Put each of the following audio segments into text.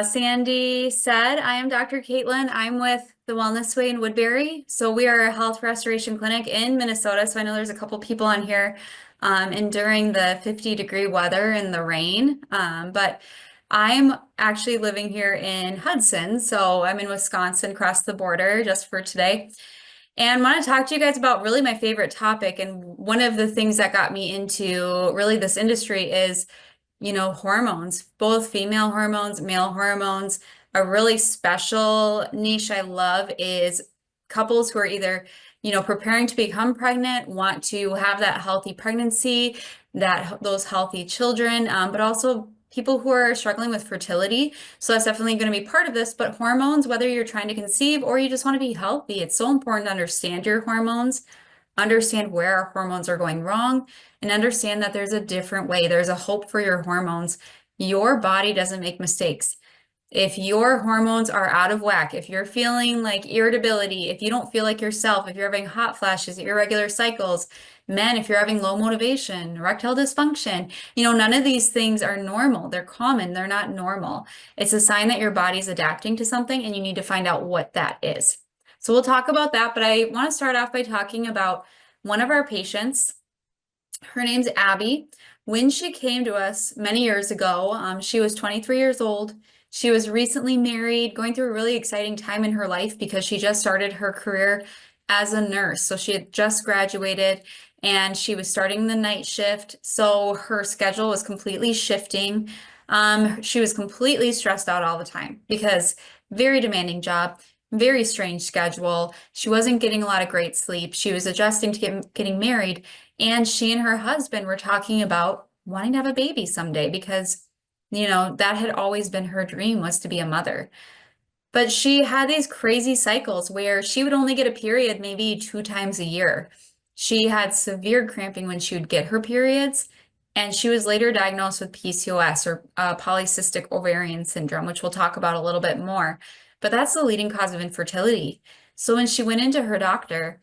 Sandy said, I am Dr. Kaytlin. I'm with the Wellness Way in Woodbury. So we are a health restoration clinic in Minnesota. So I know there's a couple people on here enduring the 50-degree weather and the rain. But I'm actually living here in Hudson. So I'm in Wisconsin, across the border just for today. And I want to talk to you guys about really my favorite topic. And one of the things that got me into really this industry is hormones, both female hormones, male hormones. A really special niche I love is couples who are either, preparing to become pregnant, want to have that healthy pregnancy, those healthy children, but also people who are struggling with fertility. So that's definitely going to be part of this. But hormones, whether you're trying to conceive or you just want to be healthy, it's so important to understand your hormones, understand where our hormones are going wrong, and understand that there's a different way. There's a hope for your hormones. Your body doesn't make mistakes. If your hormones are out of whack, if you're feeling like irritability, if you don't feel like yourself, if you're having hot flashes, irregular cycles, men, if you're having low motivation, erectile dysfunction, none of these things are normal. They're common. They're not normal. It's a sign that your body's adapting to something and you need to find out what that is. So we'll talk about that, but I want to start off by talking about one of our patients. Her name's Abby. When she came to us many years ago, she was 23 years old. She was recently married, going through a really exciting time in her life because she just started her career as a nurse. So she had just graduated and she was starting the night shift. So her schedule was completely shifting. She was completely stressed out all the time because very demanding job, very strange schedule. She wasn't getting a lot of great sleep. She was adjusting to getting married. And she and her husband were talking about wanting to have a baby someday because, that had always been her dream, was to be a mother. But she had these crazy cycles where she would only get a period maybe 2 times a year. She had severe cramping when she would get her periods, and she was later diagnosed with PCOS, or polycystic ovarian syndrome, which we'll talk about a little bit more. But that's the leading cause of infertility. So when she went into her doctor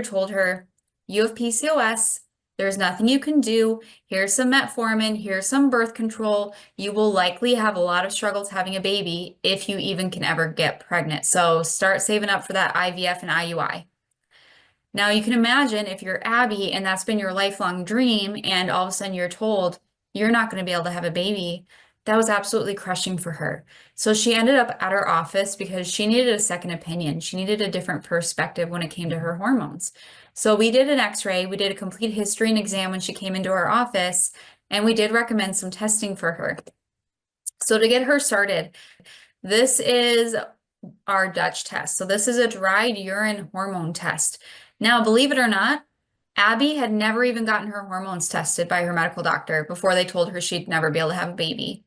told her, you have PCOS. There's nothing you can do. Here's some metformin. Here's some birth control. You will likely have a lot of struggles having a baby if you even can ever get pregnant. So start saving up for that IVF and IUI. Now you can imagine if you're Abby and that's been your lifelong dream and all of a sudden you're told you're not going to be able to have a baby, that was absolutely crushing for her. So she ended up at our office because she needed a second opinion. She needed a different perspective when it came to her hormones. So we did an x-ray, we did a complete history and exam when she came into our office, and we did recommend some testing for her. So to get her started, this is our Dutch test. So this is a dried urine hormone test. Now, believe it or not, Abby had never even gotten her hormones tested by her medical doctor before they told her she'd never be able to have a baby.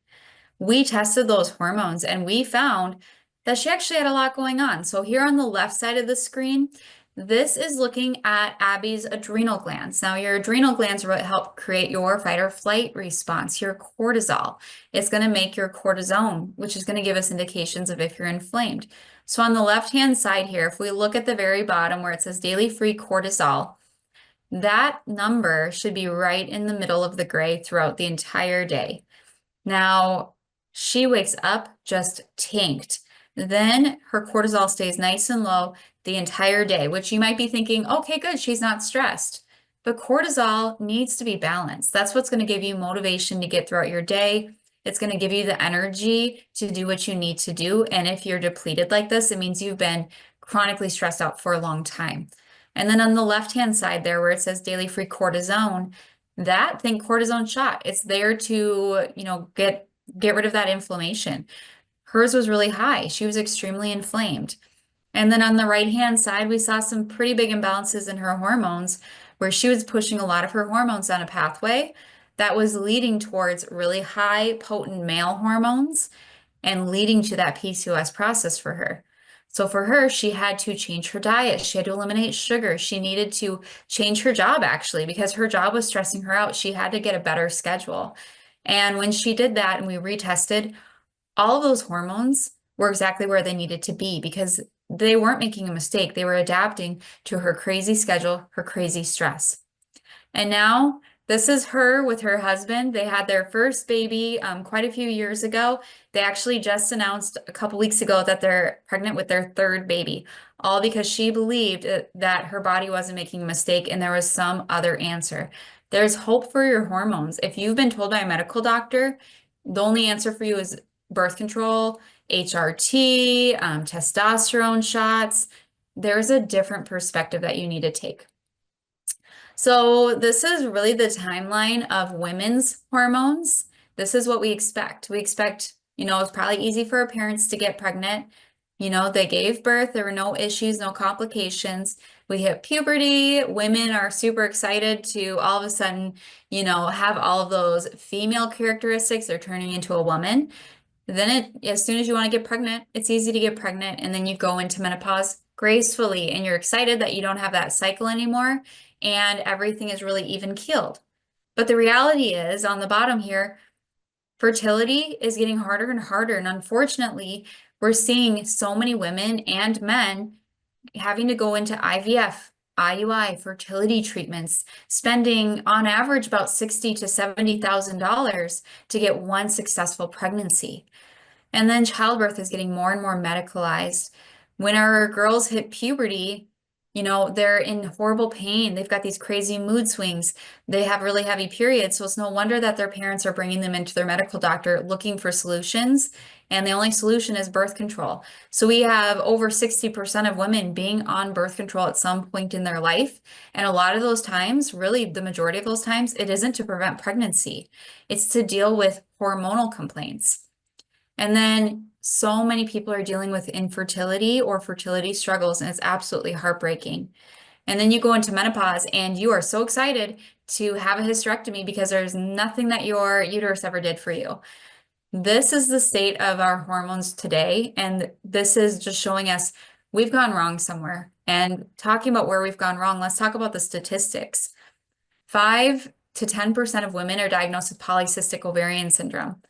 We tested those hormones and we found that she actually had a lot going on. So here on the left side of the screen, this is looking at Abby's adrenal glands. Now, your adrenal glands are what help create your fight or flight response, your cortisol. It's going to make your cortisone, which is going to give us indications of if you're inflamed. So on the left-hand side here, if we look at the very bottom where it says daily free cortisol, that number should be right in the middle of the gray throughout the entire day. Now, she wakes up just tanked. Then her cortisol stays nice and low the entire day, which you might be thinking, okay, good, she's not stressed. But cortisol needs to be balanced. That's what's going to give you motivation to get throughout your day. It's going to give you the energy to do what you need to do. And if you're depleted like this, it means you've been chronically stressed out for a long time. And then on the left-hand side there where it says daily free cortisone, think cortisone shot. It's there to, get rid of that inflammation. Hers was really high. She was extremely inflamed. And then on the right-hand side, we saw some pretty big imbalances in her hormones where she was pushing a lot of her hormones down a pathway that was leading towards really high potent male hormones and leading to that PCOS process for her. So for her, she had to change her diet. She had to eliminate sugar. She needed to change her job actually because her job was stressing her out. She had to get a better schedule. And when she did that and we retested, all of those hormones were exactly where they needed to be because they weren't making a mistake. They were adapting to her crazy schedule, her crazy stress. And now This is her with her husband. They had their first baby quite a few years ago. They actually just announced a couple weeks ago that they're pregnant with their third baby, all because she believed that her body wasn't making a mistake and there was some other answer. There's hope for your hormones. If you've been told by a medical doctor, the only answer for you is birth control, HRT, testosterone shots, there's a different perspective that you need to take. So this is really the timeline of women's hormones. This is what we expect. We expect, it's probably easy for our parents to get pregnant. They gave birth, there were no issues, no complications. We hit puberty, women are super excited to all of a sudden, have all of those female characteristics. They're turning into a woman. Then as soon as you want to get pregnant, it's easy to get pregnant, and then you go into menopause gracefully, and you're excited that you don't have that cycle anymore, and everything is really even keeled. But the reality is, on the bottom here, fertility is getting harder and harder, and unfortunately, we're seeing so many women and men having to go into IVF, IUI, fertility treatments, spending on average about $60,000 to $70,000 to get one successful pregnancy. And then childbirth is getting more and more medicalized. When our girls hit puberty, they're in horrible pain. They've got these crazy mood swings. They have really heavy periods. So it's no wonder that their parents are bringing them into their medical doctor looking for solutions. And the only solution is birth control. So we have over 60% of women being on birth control at some point in their life. And a lot of those times, really the majority of those times, it isn't to prevent pregnancy. It's to deal with hormonal complaints. And then so many people are dealing with infertility or fertility struggles, and it's absolutely heartbreaking. And then you go into menopause and you are so excited to have a hysterectomy because there's nothing that your uterus ever did for you. This is the state of our hormones today, and this is just showing us we've gone wrong somewhere. And talking about where we've gone wrong, let's talk about the statistics. 5 to 10% of women are diagnosed with polycystic ovarian syndrome.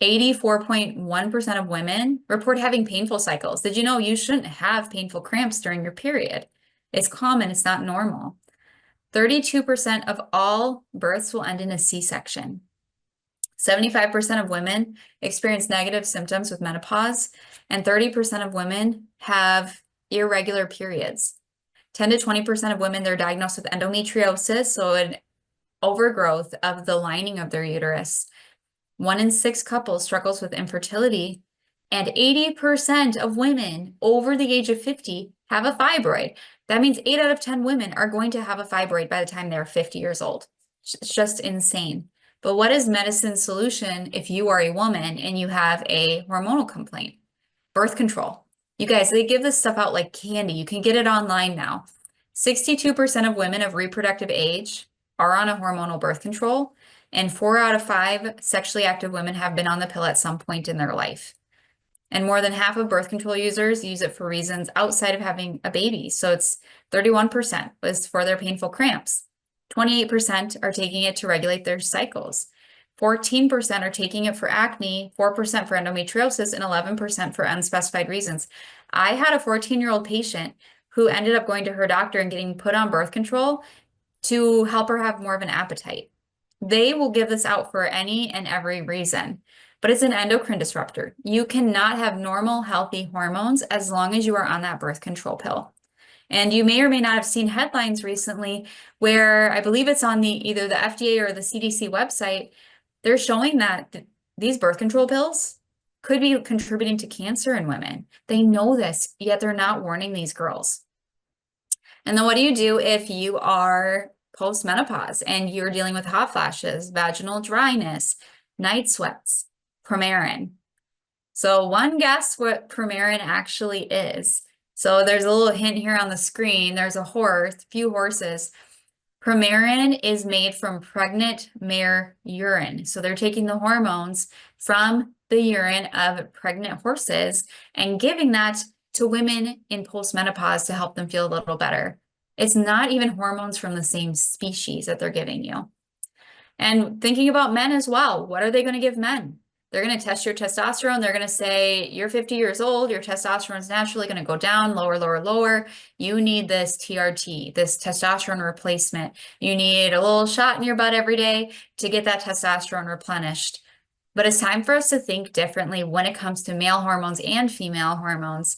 84.1% of women report having painful cycles. Did you know you shouldn't have painful cramps during your period? It's common, it's not normal. 32% of all births will end in a C-section. 75% of women experience negative symptoms with menopause, and 30% of women have irregular periods. 10 to 20% of women, they're diagnosed with endometriosis, so an overgrowth of the lining of their uterus. 1 in 6 couples struggles with infertility, and 80% of women over the age of 50 have a fibroid. That means 8 out of 10 women are going to have a fibroid by the time they're 50 years old. It's just insane. But what is medicine's solution if you are a woman and you have a hormonal complaint? Birth control. You guys, they give this stuff out like candy. You can get it online now. 62% of women of reproductive age are on a hormonal birth control, and 4 out of 5 sexually active women have been on the pill at some point in their life. And more than half of birth control users use it for reasons outside of having a baby. So it's 31% was for their painful cramps. 28% are taking it to regulate their cycles. 14% are taking it for acne, 4% for endometriosis, and 11% for unspecified reasons. I had a 14-year-old patient who ended up going to her doctor and getting put on birth control to help her have more of an appetite. They will give this out for any and every reason, but it's an endocrine disruptor. You cannot have normal, healthy hormones as long as you are on that birth control pill. And you may or may not have seen headlines recently where I believe it's on either the FDA or the CDC website. They're showing that these birth control pills could be contributing to cancer in women. They know this, yet they're not warning these girls. And then what do you do if you are post-menopause and you're dealing with hot flashes, vaginal dryness, night sweats, Premarin? So one guess what Premarin actually is. So there's a little hint here on the screen. There's a few horses. Premarin is made from pregnant mare urine. So they're taking the hormones from the urine of pregnant horses and giving that to women in postmenopause to help them feel a little better. It's not even hormones from the same species that they're giving you. And thinking about men as well, what are they going to give men? They're going to test your testosterone. They're going to say, you're 50 years old, your testosterone is naturally going to go down, lower, lower, lower. You need this TRT, this testosterone replacement. You need a little shot in your butt every day to get that testosterone replenished. But it's time for us to think differently when it comes to male hormones and female hormones.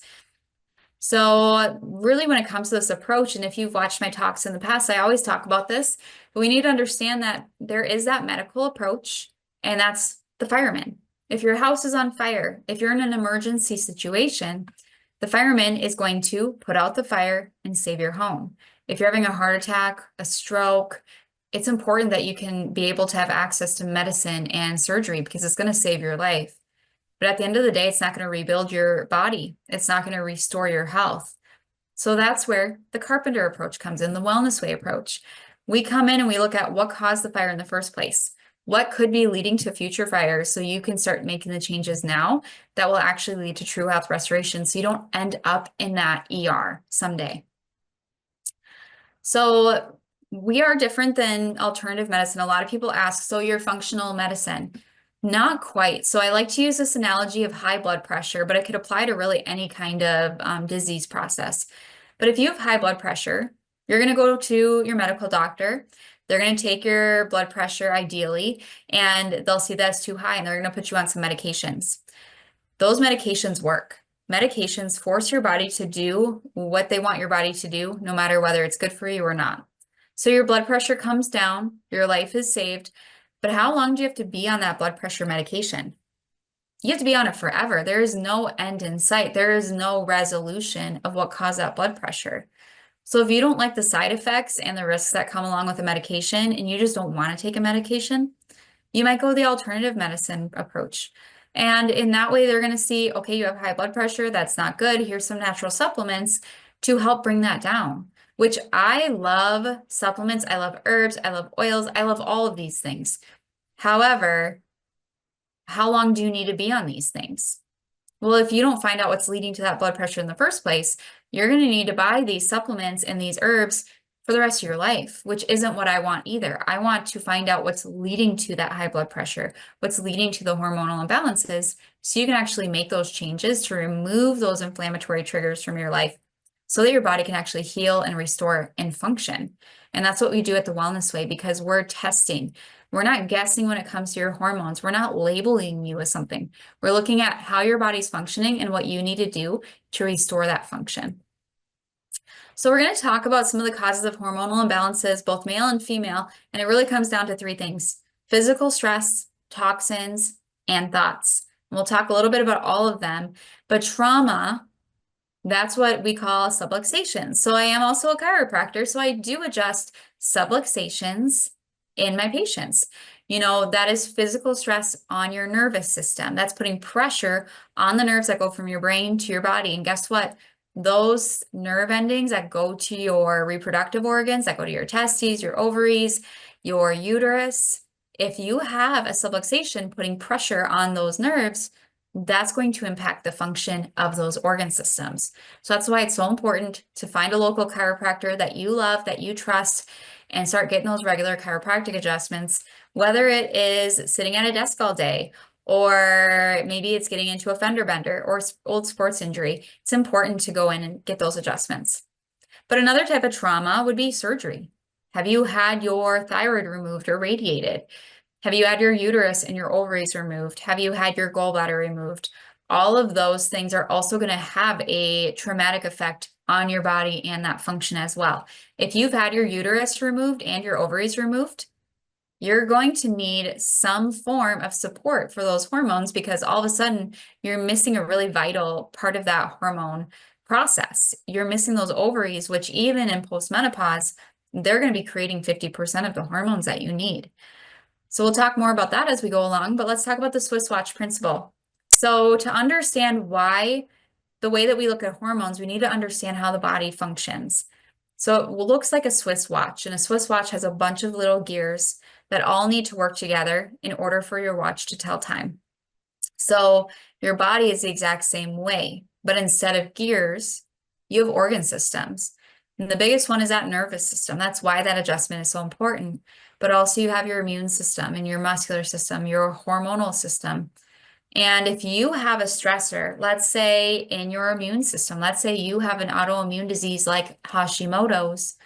So really, when it comes to this approach, and if you've watched my talks in the past, I always talk about this, but we need to understand that there is that medical approach, and that's the fireman. If your house is on fire, if you're in an emergency situation, the fireman is going to put out the fire and save your home. If you're having a heart attack, a stroke, it's important that you can be able to have access to medicine and surgery because it's going to save your life. But at the end of the day, it's not going to rebuild your body. It's not going to restore your health. So that's where the carpenter approach comes in, the wellness way approach. We come in and we look at what caused the fire in the first place. What could be leading to future fires so you can start making the changes now that will actually lead to true health restoration so you don't end up in that ER someday. So we are different than alternative medicine. A lot of people ask, so you're functional medicine. Not quite. So I like to use this analogy of high blood pressure, but it could apply to really any kind of disease process. But if you have high blood pressure, you're going to go to your medical doctor. They're going to take your blood pressure ideally, and they'll see that's too high, and they're going to put you on some medications. Those medications work. Medications force your body to do what they want your body to do, no matter whether it's good for you or not. So your blood pressure comes down, your life is saved, but how long do you have to be on that blood pressure medication? You have to be on it forever. There is no end in sight. There is no resolution of what caused that blood pressure. So if you don't like the side effects and the risks that come along with a medication and you just don't want to take a medication, you might go the alternative medicine approach. And in that way, they're going to see, okay, you have high blood pressure. That's not good. Here's some natural supplements to help bring that down, which I love supplements. I love herbs. I love oils. I love all of these things. However, how long do you need to be on these things? Well, if you don't find out what's leading to that blood pressure in the first place, you're going to need to buy these supplements and these herbs for the rest of your life, which isn't what I want either. I want to find out what's leading to that high blood pressure, what's leading to the hormonal imbalances, so you can actually make those changes to remove those inflammatory triggers from your life so that your body can actually heal and restore and function. And that's what we do at the Wellness Way, because we're testing. We're not guessing when it comes to your hormones. We're not labeling you as something. We're looking at how your body's functioning and what you need to do to restore that function. So we're going to talk about some of the causes of hormonal imbalances, both male and female, and it really comes down to three things: physical stress, toxins, and thoughts. And we'll talk a little bit about all of them, but trauma, that's what we call subluxations. So I am also a chiropractor, so I do adjust subluxations in my patients. You know, that is physical stress on your nervous system. That's putting pressure on the nerves that go from your brain to your body. And guess what? Those nerve endings that go to your reproductive organs, that go to your testes, your ovaries, your uterus, if you have a subluxation putting pressure on those nerves, that's going to impact the function of those organ systems. So that's why it's so important to find a local chiropractor that you love, that you trust, and start getting those regular chiropractic adjustments, whether it is sitting at a desk all day, or maybe it's getting into a fender bender or old sports injury. It's important to go in and get those adjustments. But another type of trauma would be surgery. Have you had your thyroid removed or radiated? Have you had your uterus and your ovaries removed? Have you had your gallbladder removed? All of those things are also going to have a traumatic effect on your body and that function as well. If you've had your uterus removed and your ovaries removed, you're going to need some form of support for those hormones, because all of a sudden you're missing a really vital part of that hormone process. You're missing those ovaries, which even in postmenopause, they're going to be creating 50% of the hormones that you need. So we'll talk more about that as we go along, but let's talk about the Swiss watch principle. So to understand why the way that we look at hormones, we need to understand how the body functions. So it looks like a Swiss watch, and a Swiss watch has a bunch of little gears that all need to work together in order for your watch to tell time. So your body is the exact same way, but instead of gears, you have organ systems. And the biggest one is that nervous system. That's why that adjustment is so important. But also you have your immune system and your muscular system, your hormonal system. And if you have a stressor, let's say in your immune system, let's say you have an autoimmune disease like Hashimoto's,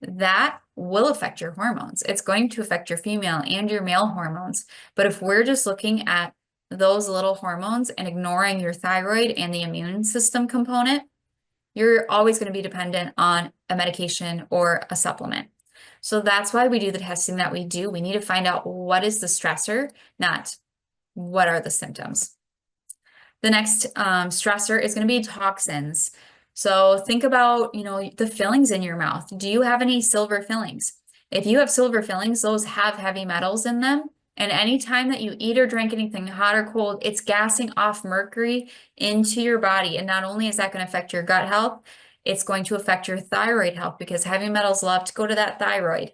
that will affect your hormones. It's going to affect your female and your male hormones. But if we're just looking at those little hormones and ignoring your thyroid and the immune system component, you're always going to be dependent on a medication or a supplement. So that's why we do the testing that we do. We need to find out what is the stressor, not what are the symptoms. The next stressor is going to be toxins. So think about, the fillings in your mouth. Do you have any silver fillings? If you have silver fillings, those have heavy metals in them. And anytime that you eat or drink anything hot or cold, it's gassing off mercury into your body. And not only is that going to affect your gut health, it's going to affect your thyroid health because heavy metals love to go to that thyroid.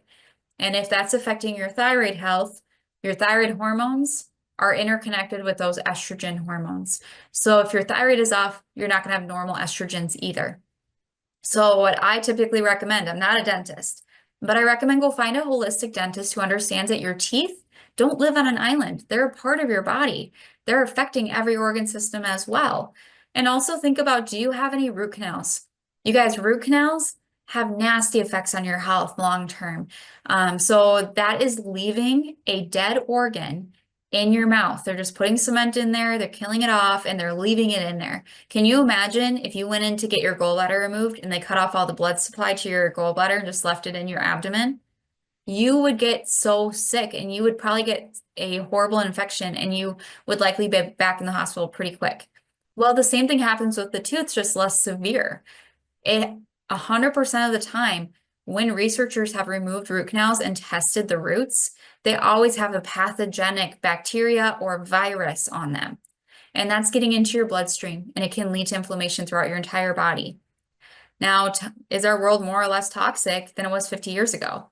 And if that's affecting your thyroid health, your thyroid hormones are interconnected with those estrogen hormones. So if your thyroid is off, you're not going to have normal estrogens either. So what I typically recommend, I'm not a dentist, but I recommend go find a holistic dentist who understands that your teeth don't live on an island. They're a part of your body. They're affecting every organ system as well. And also think about, do you have any root canals? You guys, root canals have nasty effects on your health long term. So that is leaving a dead organ in your mouth. They're just putting cement in there, they're killing it off, and they're leaving it in there. Can you imagine if you went in to get your gallbladder removed and they cut off all the blood supply to your gallbladder and just left it in your abdomen? You would get so sick and you would probably get a horrible infection and you would likely be back in the hospital pretty quick. Well, the same thing happens with the tooth, just less severe. 100% of the time, when researchers have removed root canals and tested the roots, they always have a pathogenic bacteria or virus on them. And that's getting into your bloodstream and it can lead to inflammation throughout your entire body. Now, is our world more or less toxic than it was 50 years ago?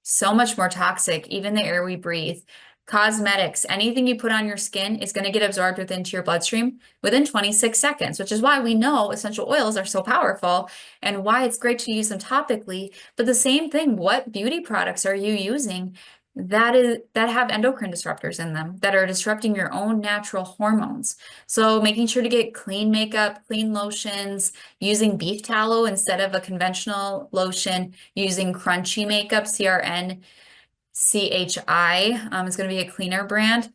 So much more toxic, even the air we breathe. Cosmetics, anything you put on your skin is going to get absorbed into your bloodstream within 26 seconds, which is why we know essential oils are so powerful and why it's great to use them topically. But the same thing, what beauty products are you using that have endocrine disruptors in them that are disrupting your own natural hormones? So making sure to get clean makeup, clean lotions, using beef tallow instead of a conventional lotion, using crunchy makeup, CRN CHI is going to be a cleaner brand,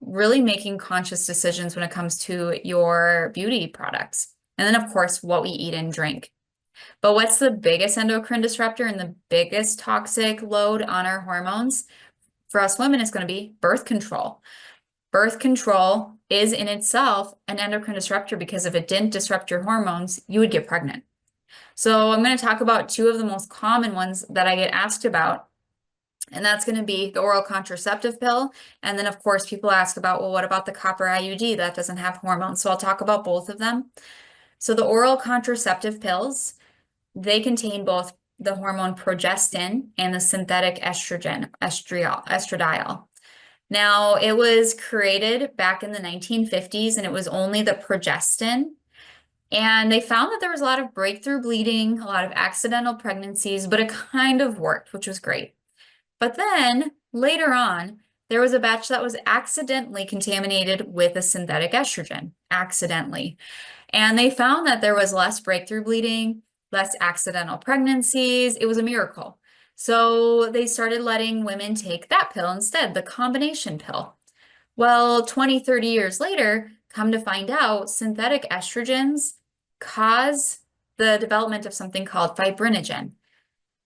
really making conscious decisions when it comes to your beauty products. And then, of course, what we eat and drink. But what's the biggest endocrine disruptor and the biggest toxic load on our hormones? For us women, it's going to be birth control. Birth control is in itself an endocrine disruptor because if it didn't disrupt your hormones, you would get pregnant. So I'm going to talk about two of the most common ones that I get asked about. And that's going to be the oral contraceptive pill. And then, of course, people ask about, well, what about the copper IUD that doesn't have hormones? So I'll talk about both of them. So the oral contraceptive pills, they contain both the hormone progestin and the synthetic estrogen, estradiol. Now, it was created back in the 1950s, and it was only the progestin. And they found that there was a lot of breakthrough bleeding, a lot of accidental pregnancies, but it kind of worked, which was great. But then later on, there was a batch that was accidentally contaminated with a synthetic estrogen, accidentally. And they found that there was less breakthrough bleeding, less accidental pregnancies. It was a miracle. So they started letting women take that pill instead, the combination pill. Well, 20, 30 years later, come to find out, synthetic estrogens cause the development of something called fibrinogen.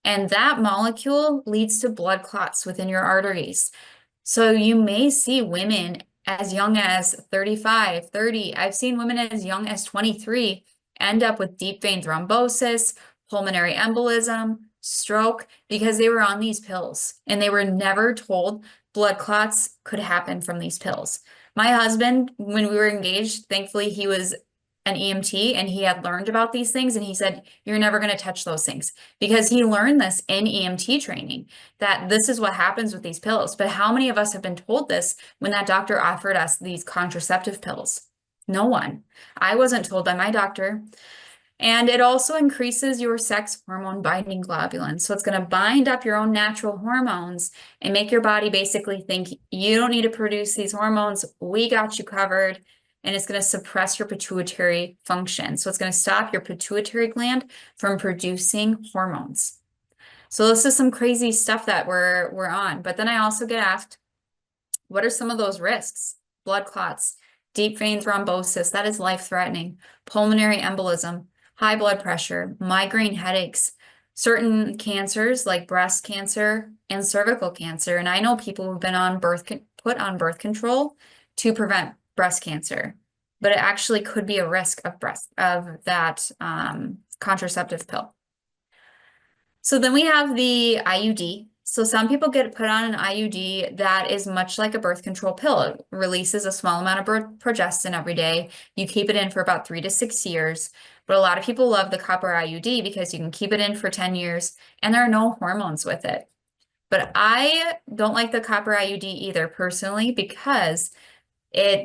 And that molecule leads to blood clots within your arteries. So you may see women as young as 35, 30. I've seen women as young as 23 end up with deep vein thrombosis, pulmonary embolism, stroke, because they were on these pills and they were never told blood clots could happen from these pills. My husband, when we were engaged, thankfully he was an EMT and he had learned about these things and he said, you're never going to touch those things, because he learned this in EMT training, that this is what happens with these pills. But how many of us have been told this when that doctor offered us these contraceptive pills? No one. I wasn't told by my doctor. And it also increases your sex hormone binding globulin. So it's going to bind up your own natural hormones and make your body basically think you don't need to produce these hormones. We got you covered. And it's going to suppress your pituitary function. So it's going to stop your pituitary gland from producing hormones. So this is some crazy stuff that we're on. But then I also get asked, what are some of those risks? Blood clots, deep vein thrombosis, that is life-threatening, pulmonary embolism, high blood pressure, migraine headaches, certain cancers like breast cancer and cervical cancer. And I know people who've been on put on birth control to prevent breast cancer, but it actually could be a risk of that contraceptive pill. So then we have the IUD. So some people get put on an IUD that is much like a birth control pill. It releases a small amount of progestin every day. You keep it in for about 3 to 6 years. But a lot of people love the copper IUD because you can keep it in for 10 years and there are no hormones with it. But I don't like the copper IUD either personally because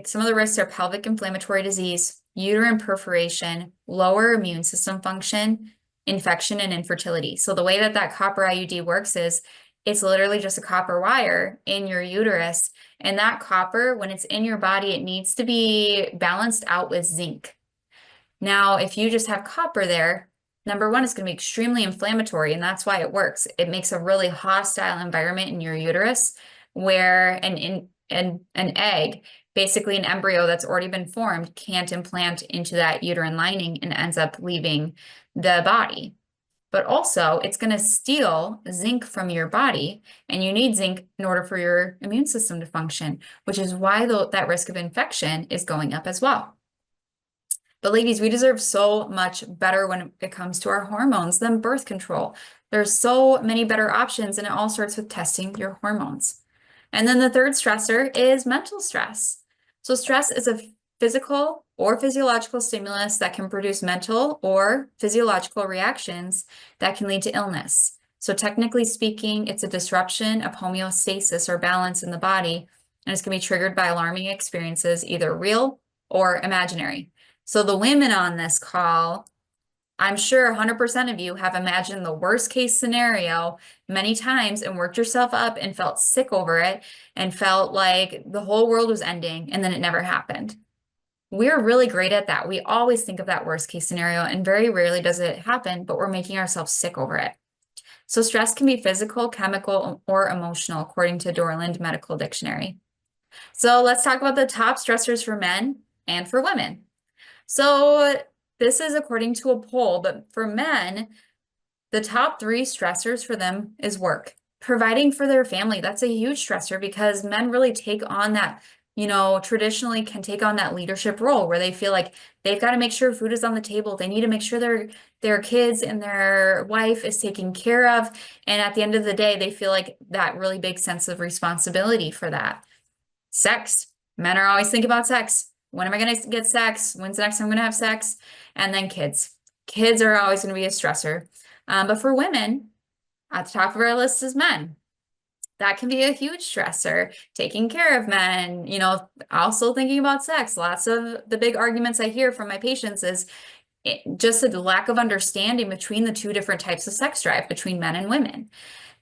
some of the risks are pelvic inflammatory disease, uterine perforation, lower immune system function, infection, and infertility. So the way that that copper IUD works is it's literally just a copper wire in your uterus. And that copper, when it's in your body, it needs to be balanced out with zinc. Now, if you just have copper there, number one, it's going to be extremely inflammatory, and that's why it works. It makes a really hostile environment in your uterus where an egg, basically an embryo that's already been formed, can't implant into that uterine lining and ends up leaving the body. But also, it's going to steal zinc from your body, and you need zinc in order for your immune system to function, which is why that risk of infection is going up as well. But ladies, we deserve so much better when it comes to our hormones than birth control. There's so many better options, and it all starts with testing your hormones. And then the third stressor is mental stress. So stress is a physical or physiological stimulus that can produce mental or physiological reactions that can lead to illness. So technically speaking, it's a disruption of homeostasis or balance in the body, and it's going to be triggered by alarming experiences, either real or imaginary. So the women on this call, I'm sure 100% of you have imagined the worst case scenario many times and worked yourself up and felt sick over it and felt like the whole world was ending and then it never happened. We're really great at that. We always think of that worst case scenario and very rarely does it happen, but we're making ourselves sick over it. So stress can be physical, chemical, or emotional, according to Dorland Medical Dictionary. So let's talk about the top stressors for men and for women. So this is according to a poll, but for men, the top 3 stressors for them is work. Providing for their family, that's a huge stressor because men really take on that, traditionally can take on that leadership role where they feel like they've got to make sure food is on the table. They need to make sure their kids and their wife is taken care of. And at the end of the day, they feel like that really big sense of responsibility for that. Sex. Men are always thinking about sex. When am I going to get sex? When's the next time I'm going to have sex? And then kids. Kids are always going to be a stressor. But for women, at the top of our list is men. That can be a huge stressor. Taking care of men, also thinking about sex. Lots of the big arguments I hear from my patients is just a lack of understanding between the 2 different types of sex drive between men and women.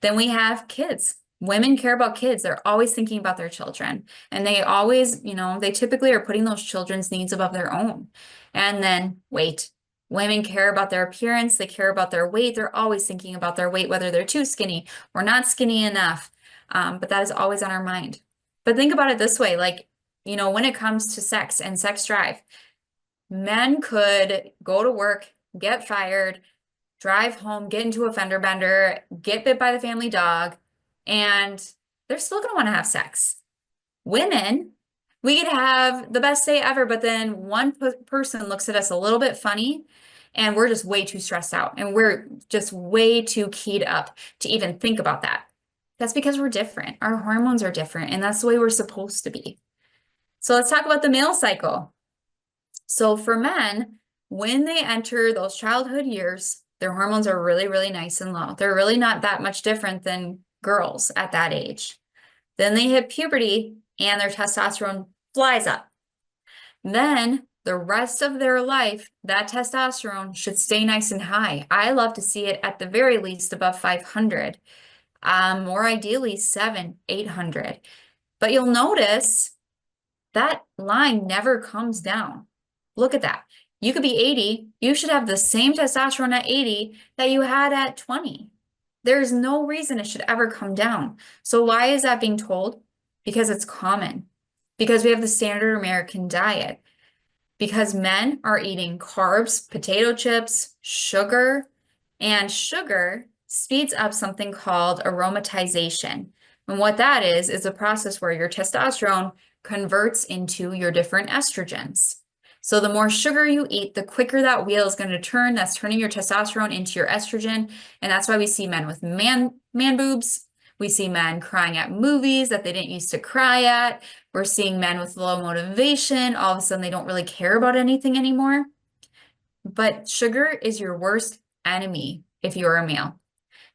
Then we have kids. Women care about kids. They're always thinking about their children. And they always, they typically are putting those children's needs above their own. And then weight. Women care about their appearance. They care about their weight. They're always thinking about their weight, whether they're too skinny or not skinny enough. But that is always on our mind. But think about it this way, when it comes to sex and sex drive, men could go to work, get fired, drive home, get into a fender bender, get bit by the family dog, and they're still going to want to have sex. Women, we could have the best day ever, but then one person looks at us a little bit funny and we're just way too stressed out and we're just way too keyed up to even think about that. That's because we're different. Our hormones are different and that's the way we're supposed to be. So let's talk about the male cycle. So for men, when they enter those childhood years, their hormones are really, really nice and low. They're really not that much different than girls at that age. Then they hit puberty and their testosterone flies up. Then the rest of their life, that testosterone should stay nice and high. I love to see it at the very least above 500, or ideally 800. But you'll notice that line never comes down. Look at that. You could be 80. You should have the same testosterone at 80 that you had at 20. There's no reason it should ever come down. So why is that being told? Because it's common. Because we have the standard American diet. Because men are eating carbs, potato chips, sugar, and sugar speeds up something called aromatization. And what that is a process where your testosterone converts into your different estrogens. So the more sugar you eat, the quicker that wheel is going to turn. That's turning your testosterone into your estrogen. And that's why we see men with man boobs. We see men crying at movies that they didn't used to cry at. We're seeing men with low motivation. All of a sudden, they don't really care about anything anymore. But sugar is your worst enemy if you're a male.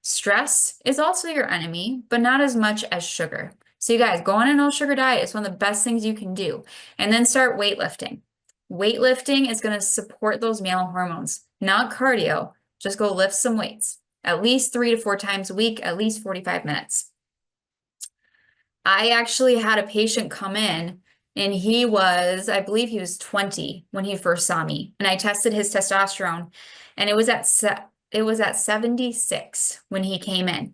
Stress is also your enemy, but not as much as sugar. So you guys, go on a no sugar diet. It's one of the best things you can do. And then start weightlifting. Weightlifting is going to support those male hormones, not cardio. Just go lift some weights, at least 3 to 4 times a week, at least 45 minutes. I actually had a patient come in and I believe he was 20 when he first saw me. And I tested his testosterone and it was at 76 when he came in.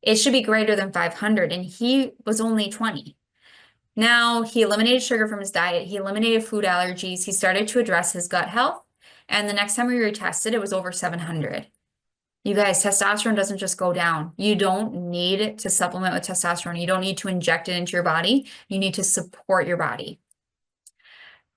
It should be greater than 500 and he was only 20. Now he eliminated sugar from his diet. He eliminated food allergies. He started to address his gut health. And the next time we retested, it was over 700. You guys, testosterone doesn't just go down. You don't need to supplement with testosterone. You don't need to inject it into your body. You need to support your body.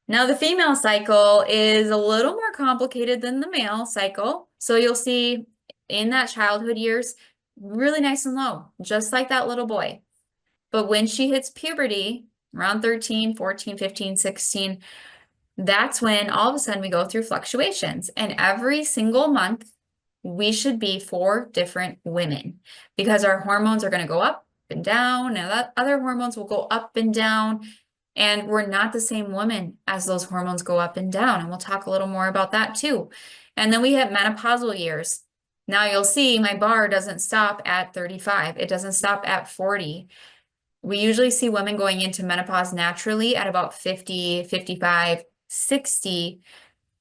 Now, the female cycle is a little more complicated than the male cycle. So you'll see in that childhood years, really nice and low, just like that little boy. But when she hits puberty, around 13, 14, 15, 16, that's when all of a sudden we go through fluctuations. And every single month, we should be 4 different women because our hormones are going to go up and down, and other hormones will go up and down. And we're not the same woman as those hormones go up and down. And we'll talk a little more about that too. And then we hit menopausal years. Now you'll see my bar doesn't stop at 35. It doesn't stop at 40. We usually see women going into menopause naturally at about 50, 55, 60,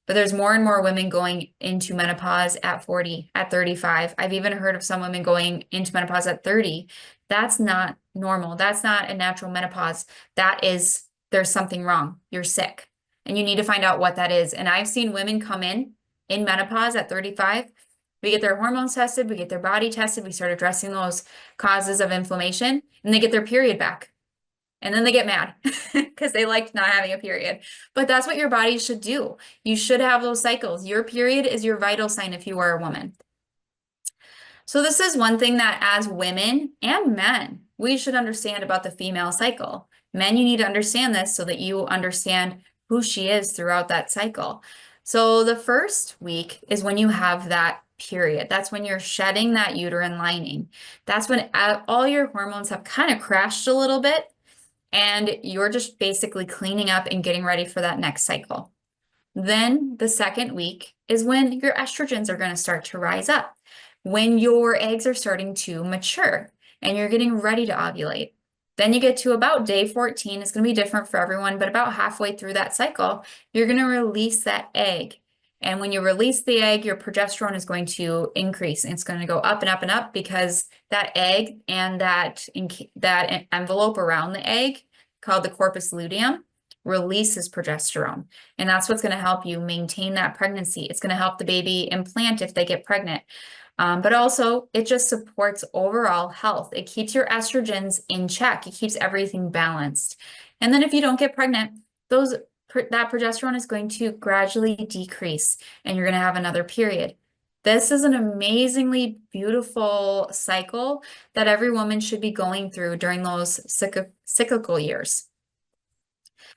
but there's more and more women going into menopause at 40, at 35. I've even heard of some women going into menopause at 30. That's not normal. That's not a natural menopause. There's something wrong. You're sick. And you need to find out what that is. And I've seen women come in menopause at 35. We get their hormones tested, we get their body tested, we start addressing those causes of inflammation, and they get their period back. And then they get mad because they liked not having a period. But that's what your body should do. You should have those cycles. Your period is your vital sign if you are a woman. So this is one thing that as women and men, we should understand about the female cycle. Men, you need to understand this so that you understand who she is throughout that cycle. So the first week is when you have that period. That's when you're shedding that uterine lining. That's when all your hormones have kind of crashed a little bit. And you're just basically cleaning up and getting ready for that next cycle. Then the second week is when your estrogens are going to start to rise up, when your eggs are starting to mature and you're getting ready to ovulate. Then you get to about day 14. It's going to be different for everyone, but about halfway through that cycle, you're going to release that egg. And when you release the egg, your progesterone is going to increase. And it's going to go up and up and up because that egg and that envelope around the egg, called the corpus luteum, releases progesterone. And that's what's going to help you maintain that pregnancy. It's going to help the baby implant if they get pregnant. But also, it just supports overall health. It keeps your estrogens in check. It keeps everything balanced. And then if you don't get pregnant, that progesterone is going to gradually decrease and you're going to have another period. This is an amazingly beautiful cycle that every woman should be going through during those cyclical years.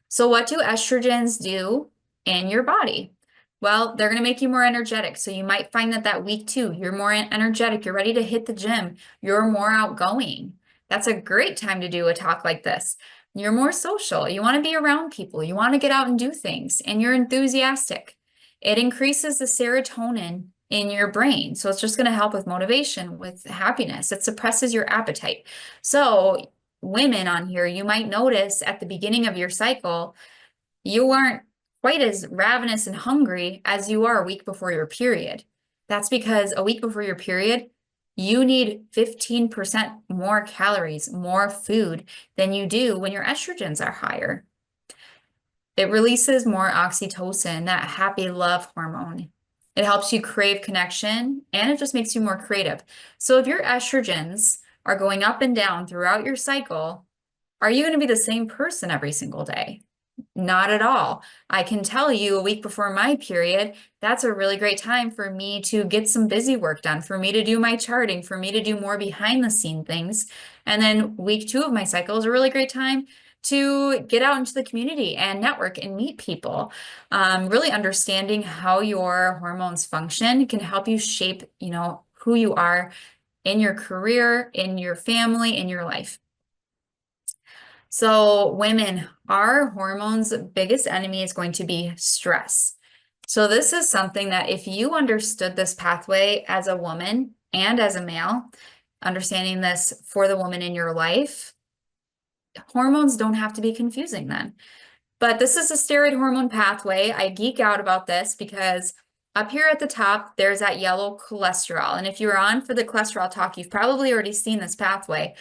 So what do estrogens do in your body? Well, they're going to make you more energetic. So you might find that week 2, you're more energetic. You're ready to hit the gym. You're more outgoing. That's a great time to do a talk like this. You're more social. You want to be around people. You want to get out and do things, and you're enthusiastic. It increases the serotonin in your brain. So it's just going to help with motivation, with happiness. It suppresses your appetite. So, women on here, you might notice at the beginning of your cycle, you aren't quite as ravenous and hungry as you are a week before your period. That's because a week before your period, you need 15% more calories, more food than you do when your estrogens are higher. It releases more oxytocin, that happy love hormone. It helps you crave connection and it just makes you more creative. So if your estrogens are going up and down throughout your cycle, are you going to be the same person every single day? Not at all. I can tell you a week before my period, that's a really great time for me to get some busy work done, for me to do my charting, for me to do more behind the scene things. And then week 2 of my cycle is a really great time to get out into the community and network and meet people. Really understanding how your hormones function can help you shape, who you are in your career, in your family, in your life. So women, our hormones' biggest enemy is going to be stress. So this is something that if you understood this pathway as a woman and as a male, understanding this for the woman in your life, hormones don't have to be confusing then. But this is a steroid hormone pathway. I geek out about this because up here at the top, there's that yellow cholesterol. And if you're on for the cholesterol talk, you've probably already seen this pathway.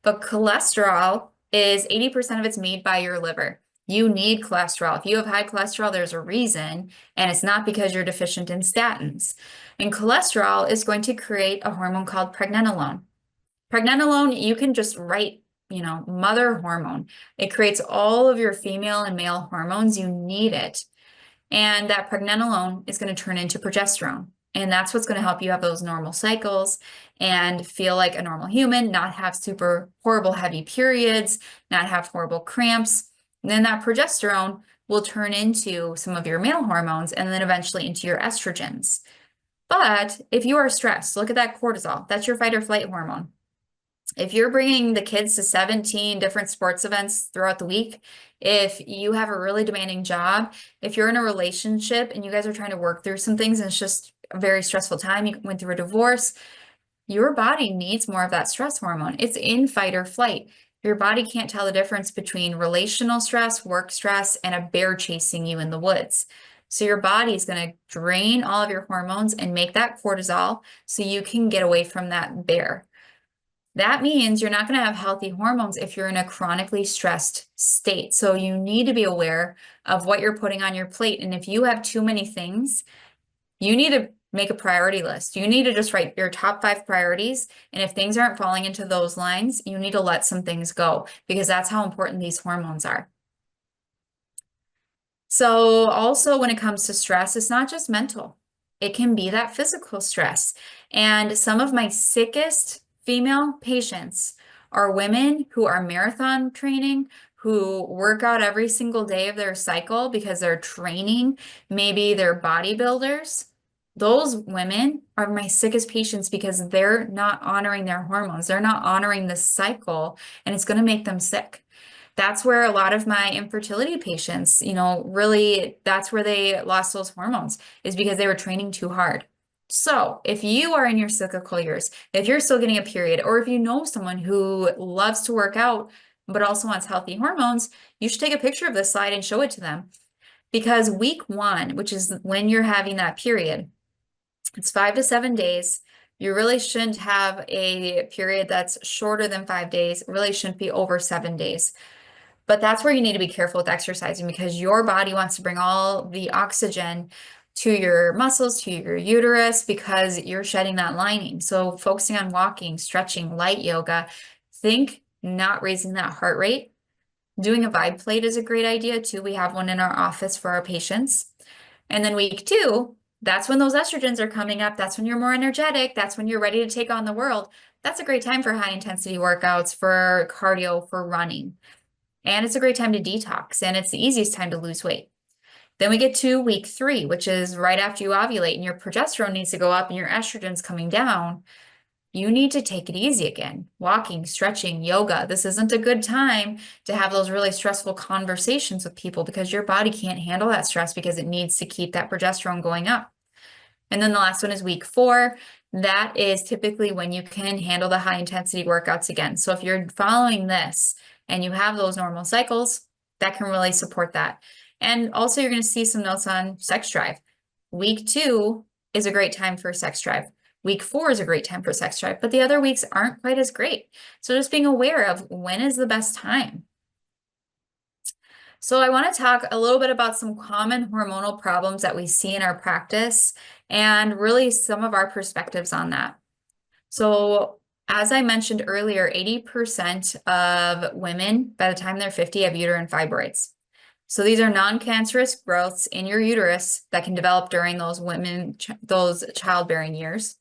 But cholesterol is 80% of it's made by your liver. You need cholesterol. If you have high cholesterol, there's a reason, and it's not because you're deficient in statins. And cholesterol is going to create a hormone called pregnenolone. Pregnenolone, you can just write, mother hormone. It creates all of your female and male hormones. You need it. And that pregnenolone is going to turn into progesterone. And that's what's going to help you have those normal cycles and feel like a normal human, not have super horrible heavy periods, not have horrible cramps. And then that progesterone will turn into some of your male hormones and then eventually into your estrogens. But if you are stressed, look at that cortisol. That's your fight or flight hormone. If you're bringing the kids to 17 different sports events throughout the week, if you have a really demanding job, if you're in a relationship and you guys are trying to work through some things and it's just a very stressful time, you went through a divorce, your body needs more of that stress hormone. It's in fight or flight. Your body can't tell the difference between relational stress, work stress, and a bear chasing you in the woods. So your body is going to drain all of your hormones and make that cortisol so you can get away from that bear. That means you're not going to have healthy hormones if you're in a chronically stressed state. So you need to be aware of what you're putting on your plate. And if you have too many things, you need to make a priority list. You need to just write your top 5 priorities. And if things aren't falling into those lines, you need to let some things go because that's how important these hormones are. So also when it comes to stress, it's not just mental. It can be that physical stress. And some of my sickest female patients are women who are marathon training, who work out every single day of their cycle because they're training. Maybe they're bodybuilders. Those women are my sickest patients because they're not honoring their hormones. They're not honoring the cycle, and it's going to make them sick. That's where a lot of my infertility patients, really, that's where they lost those hormones, is because they were training too hard. So if you are in your cyclical years, if you're still getting a period, or if you know someone who loves to work out, but also wants healthy hormones, you should take a picture of this slide and show it to them. Because week 1, which is when you're having that period, it's 5 to 7 days. You really shouldn't have a period that's shorter than 5 days. It really shouldn't be over 7 days. But that's where you need to be careful with exercising because your body wants to bring all the oxygen to your muscles, to your uterus, because you're shedding that lining. So focusing on walking, stretching, light yoga, think not raising that heart rate. Doing a vibe plate is a great idea too. We have one in our office for our patients. And then week 2, that's when those estrogens are coming up. That's when you're more energetic. That's when you're ready to take on the world. That's a great time for high intensity workouts, for cardio, for running. And it's a great time to detox, and it's the easiest time to lose weight. Then we get to week 3, which is right after you ovulate and your progesterone needs to go up and your estrogen's coming down. you need to take it easy again. Walking, stretching, yoga. This isn't a good time to have those really stressful conversations with people because your body can't handle that stress because it needs to keep that progesterone going up. And then the last one is week 4. That is typically when you can handle the high intensity workouts again. So if you're following this and you have those normal cycles, that can really support that. And also you're going to see some notes on sex drive. Week 2 is a great time for sex drive. Week 4 is a great time for sex drive, but the other weeks aren't quite as great. So just being aware of when is the best time. So I want to talk a little bit about some common hormonal problems that we see in our practice and really some of our perspectives on that. So as I mentioned earlier, 80% of women by the time they're 50 have uterine fibroids. So these are non-cancerous growths in your uterus that can develop during those those childbearing years.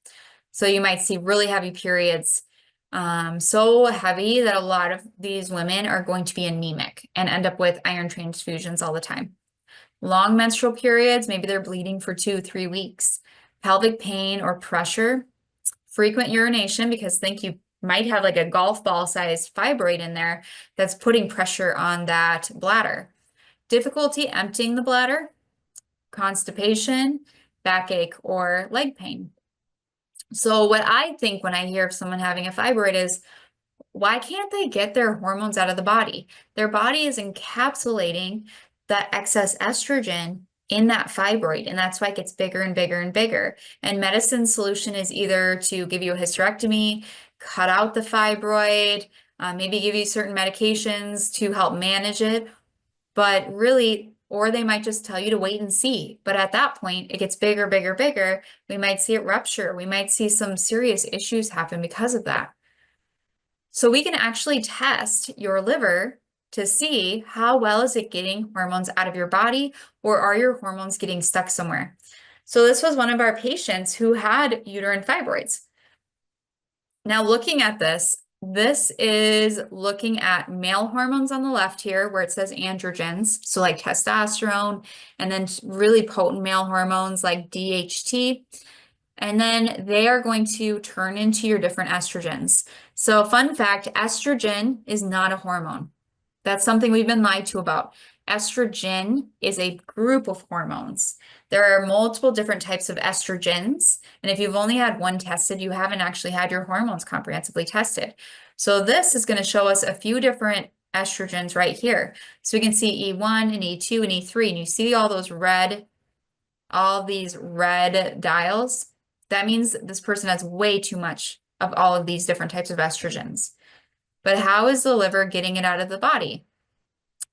So you might see really heavy periods, so heavy that a lot of these women are going to be anemic and end up with iron transfusions all the time. Long menstrual periods, maybe they're bleeding for 2-3 weeks. Pelvic pain or pressure, frequent urination, because think you might have like a golf ball sized fibroid in there that's putting pressure on that bladder. Difficulty emptying the bladder, constipation, backache, or leg pain. So what I think when I hear of someone having a fibroid is, why can't they get their hormones out of the body? Their body is encapsulating that excess estrogen in that fibroid, and that's why it gets bigger and bigger and bigger. And medicine's solution is either to give you a hysterectomy, cut out the fibroid, maybe give you certain medications to help manage it, but really, or they might just tell you to wait and see. But at that point, it gets bigger, bigger, bigger. We might see it rupture. We might see some serious issues happen because of that. So we can actually test your liver to see how well is it getting hormones out of your body, or are your hormones getting stuck somewhere? So this was one of our patients who had uterine fibroids. Now looking at this is looking at male hormones on the left here where it says androgens, so like testosterone, and then really potent male hormones like DHT. And then they are going to turn into your different estrogens. So fun fact, estrogen is not a hormone. That's something we've been lied to about. Estrogen is a group of hormones. There are multiple different types of estrogens. And if you've only had one tested, you haven't actually had your hormones comprehensively tested. So this is going to show us a few different estrogens right here. So we can see E1 and E2 and E3, and you see all these red dials. That means this person has way too much of all of these different types of estrogens. But how is the liver getting it out of the body?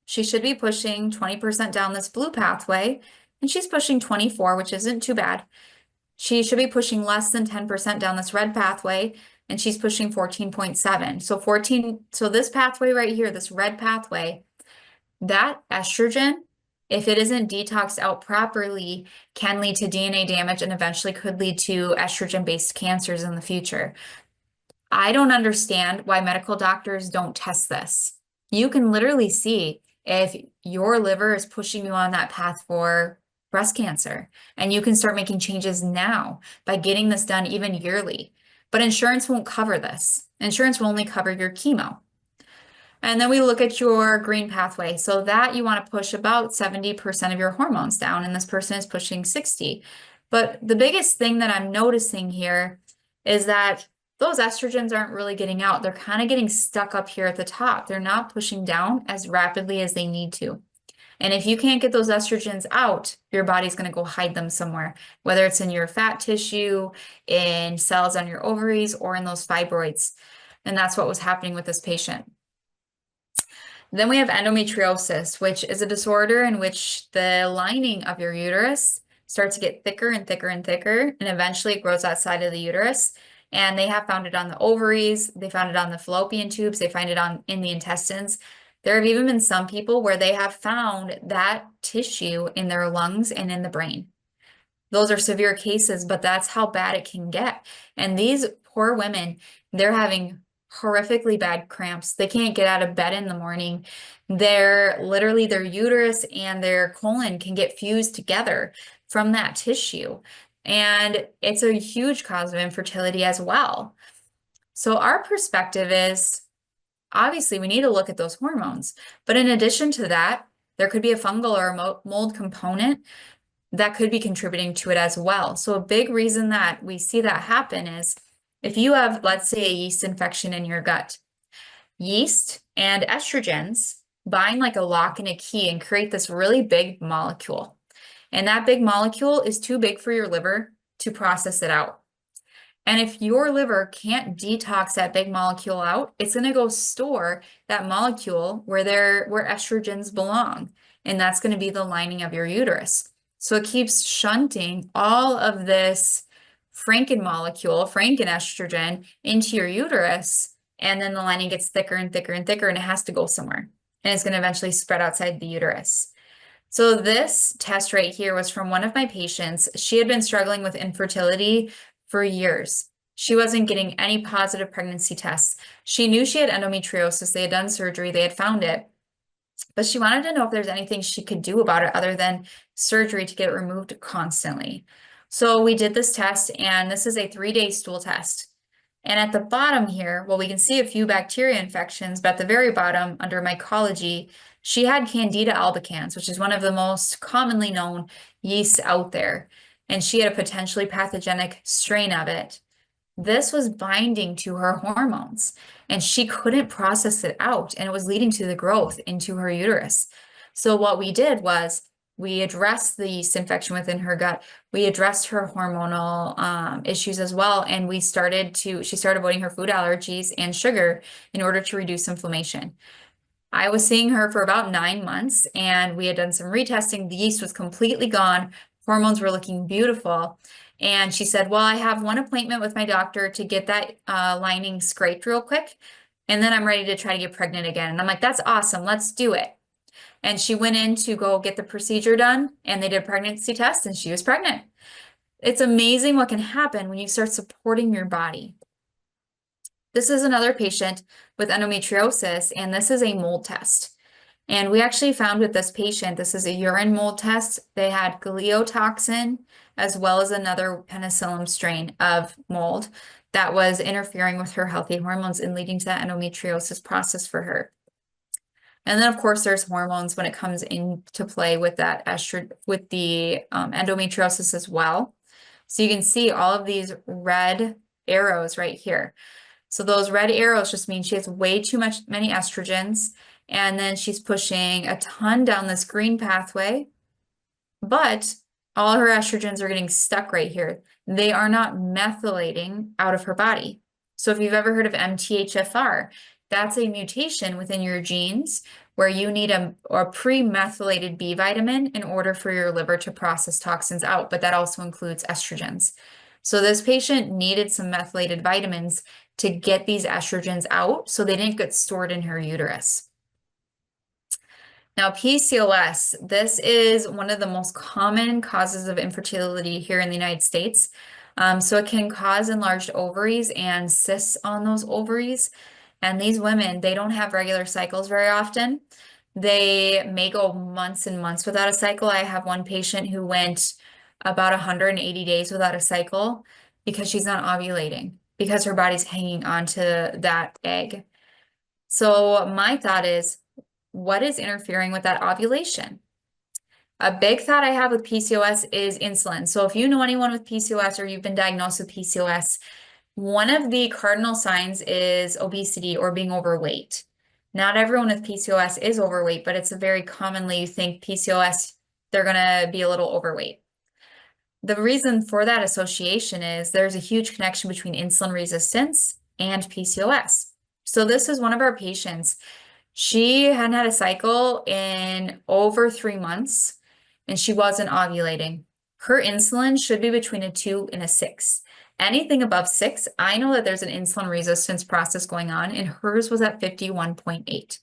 She should be pushing 20% down this blue pathway, and she's pushing 24, which isn't too bad. She should be pushing less than 10% down this red pathway, and she's pushing 14.7. So this pathway right here, this red pathway, that estrogen, if it isn't detoxed out properly, can lead to DNA damage and eventually could lead to estrogen-based cancers in the future. I don't understand why medical doctors don't test this. You can literally see if your liver is pushing you on that path for breast cancer, and you can start making changes now by getting this done even yearly. But insurance won't cover this. Insurance will only cover your chemo. And then we look at your green pathway. So that you want to push about 70% of your hormones down, and this person is pushing 60. But the biggest thing that I'm noticing here is that those estrogens aren't really getting out. They're kind of getting stuck up here at the top. They're not pushing down as rapidly as they need to. And if you can't get those estrogens out, your body's going to go hide them somewhere, whether it's in your fat tissue, in cells on your ovaries, or in those fibroids. And that's what was happening with this patient. Then we have endometriosis, which is a disorder in which the lining of your uterus starts to get thicker and thicker and thicker, and eventually it grows outside of the uterus. And they have found it on the ovaries, they found it on the fallopian tubes, they find it in the intestines. There have even been some people where they have found that tissue in their lungs and in the brain. Those are severe cases, but that's how bad it can get. And these poor women, they're having horrifically bad cramps. They can't get out of bed in the morning. Literally their uterus and their colon can get fused together from that tissue. And it's a huge cause of infertility as well. So our perspective is obviously we need to look at those hormones, but in addition to that, there could be a fungal or a mold component that could be contributing to it as well. So a big reason that we see that happen is if you have, let's say, a yeast infection in your gut, yeast and estrogens bind like a lock and a key and create this really big molecule. And that big molecule is too big for your liver to process it out. And if your liver can't detox that big molecule out, it's going to go store that molecule where estrogens belong. And that's going to be the lining of your uterus. So it keeps shunting all of this Franken molecule, Franken estrogen, into your uterus. And then the lining gets thicker and thicker and thicker, and it has to go somewhere. And it's going to eventually spread outside the uterus. So this test right here was from one of my patients. She had been struggling with infertility for years. She wasn't getting any positive pregnancy tests. She knew she had endometriosis. They had done surgery. They had found it. But she wanted to know if there's anything she could do about it other than surgery to get it removed constantly. So we did this test, and this is a 3-day stool test. And at the bottom here, well, we can see a few bacteria infections, but at the very bottom under mycology, she had Candida albicans, which is one of the most commonly known yeasts out there. And she had a potentially pathogenic strain of it. This was binding to her hormones, and she couldn't process it out, and it was leading to the growth into her uterus. So what we did was we addressed the yeast infection within her gut. We addressed her hormonal issues as well, and she started avoiding her food allergies and sugar in order to reduce inflammation. I was seeing her for about 9 months, and we had done some retesting. The yeast was completely gone. Hormones were looking beautiful. And she said, well, I have one appointment with my doctor to get that lining scraped real quick, and then I'm ready to try to get pregnant again. And I'm like, that's awesome. Let's do it. And she went in to go get the procedure done, and they did a pregnancy test, and she was pregnant. It's amazing what can happen when you start supporting your body. This is another patient with endometriosis, and this is a mold test. And we actually found with this patient, this is a urine mold test. They had gliotoxin as well as another penicillium strain of mold that was interfering with her healthy hormones and leading to that endometriosis process for her. And then, of course, there's hormones when it comes into play with that endometriosis as well. So you can see all of these red arrows right here. So those red arrows just mean she has way too many estrogens, and then she's pushing a ton down this green pathway, but all her estrogens are getting stuck right here. They are not methylating out of her body. So if you've ever heard of MTHFR, that's a mutation within your genes where you need a pre-methylated B vitamin in order for your liver to process toxins out, but that also includes estrogens. So this patient needed some methylated vitamins to get these estrogens out so they didn't get stored in her uterus. Now, PCOS, this is one of the most common causes of infertility here in the United States. So it can cause enlarged ovaries and cysts on those ovaries. And these women, they don't have regular cycles very often. They may go months and months without a cycle. I have one patient who went about 180 days without a cycle because she's not ovulating, because her body's hanging onto that egg. So my thought is, what is interfering with that ovulation? A big thought I have with PCOS is insulin. So if you know anyone with PCOS or you've been diagnosed with PCOS, one of the cardinal signs is obesity or being overweight. Not everyone with PCOS is overweight, but it's a very commonly you think PCOS, they're going to be a little overweight. The reason for that association is there's a huge connection between insulin resistance and PCOS. So this is one of our patients. She hadn't had a cycle in over 3 months, and she wasn't ovulating. Her insulin should be between a 2 and a 6. Anything above 6, I know that there's an insulin resistance process going on, and hers was at 51.8.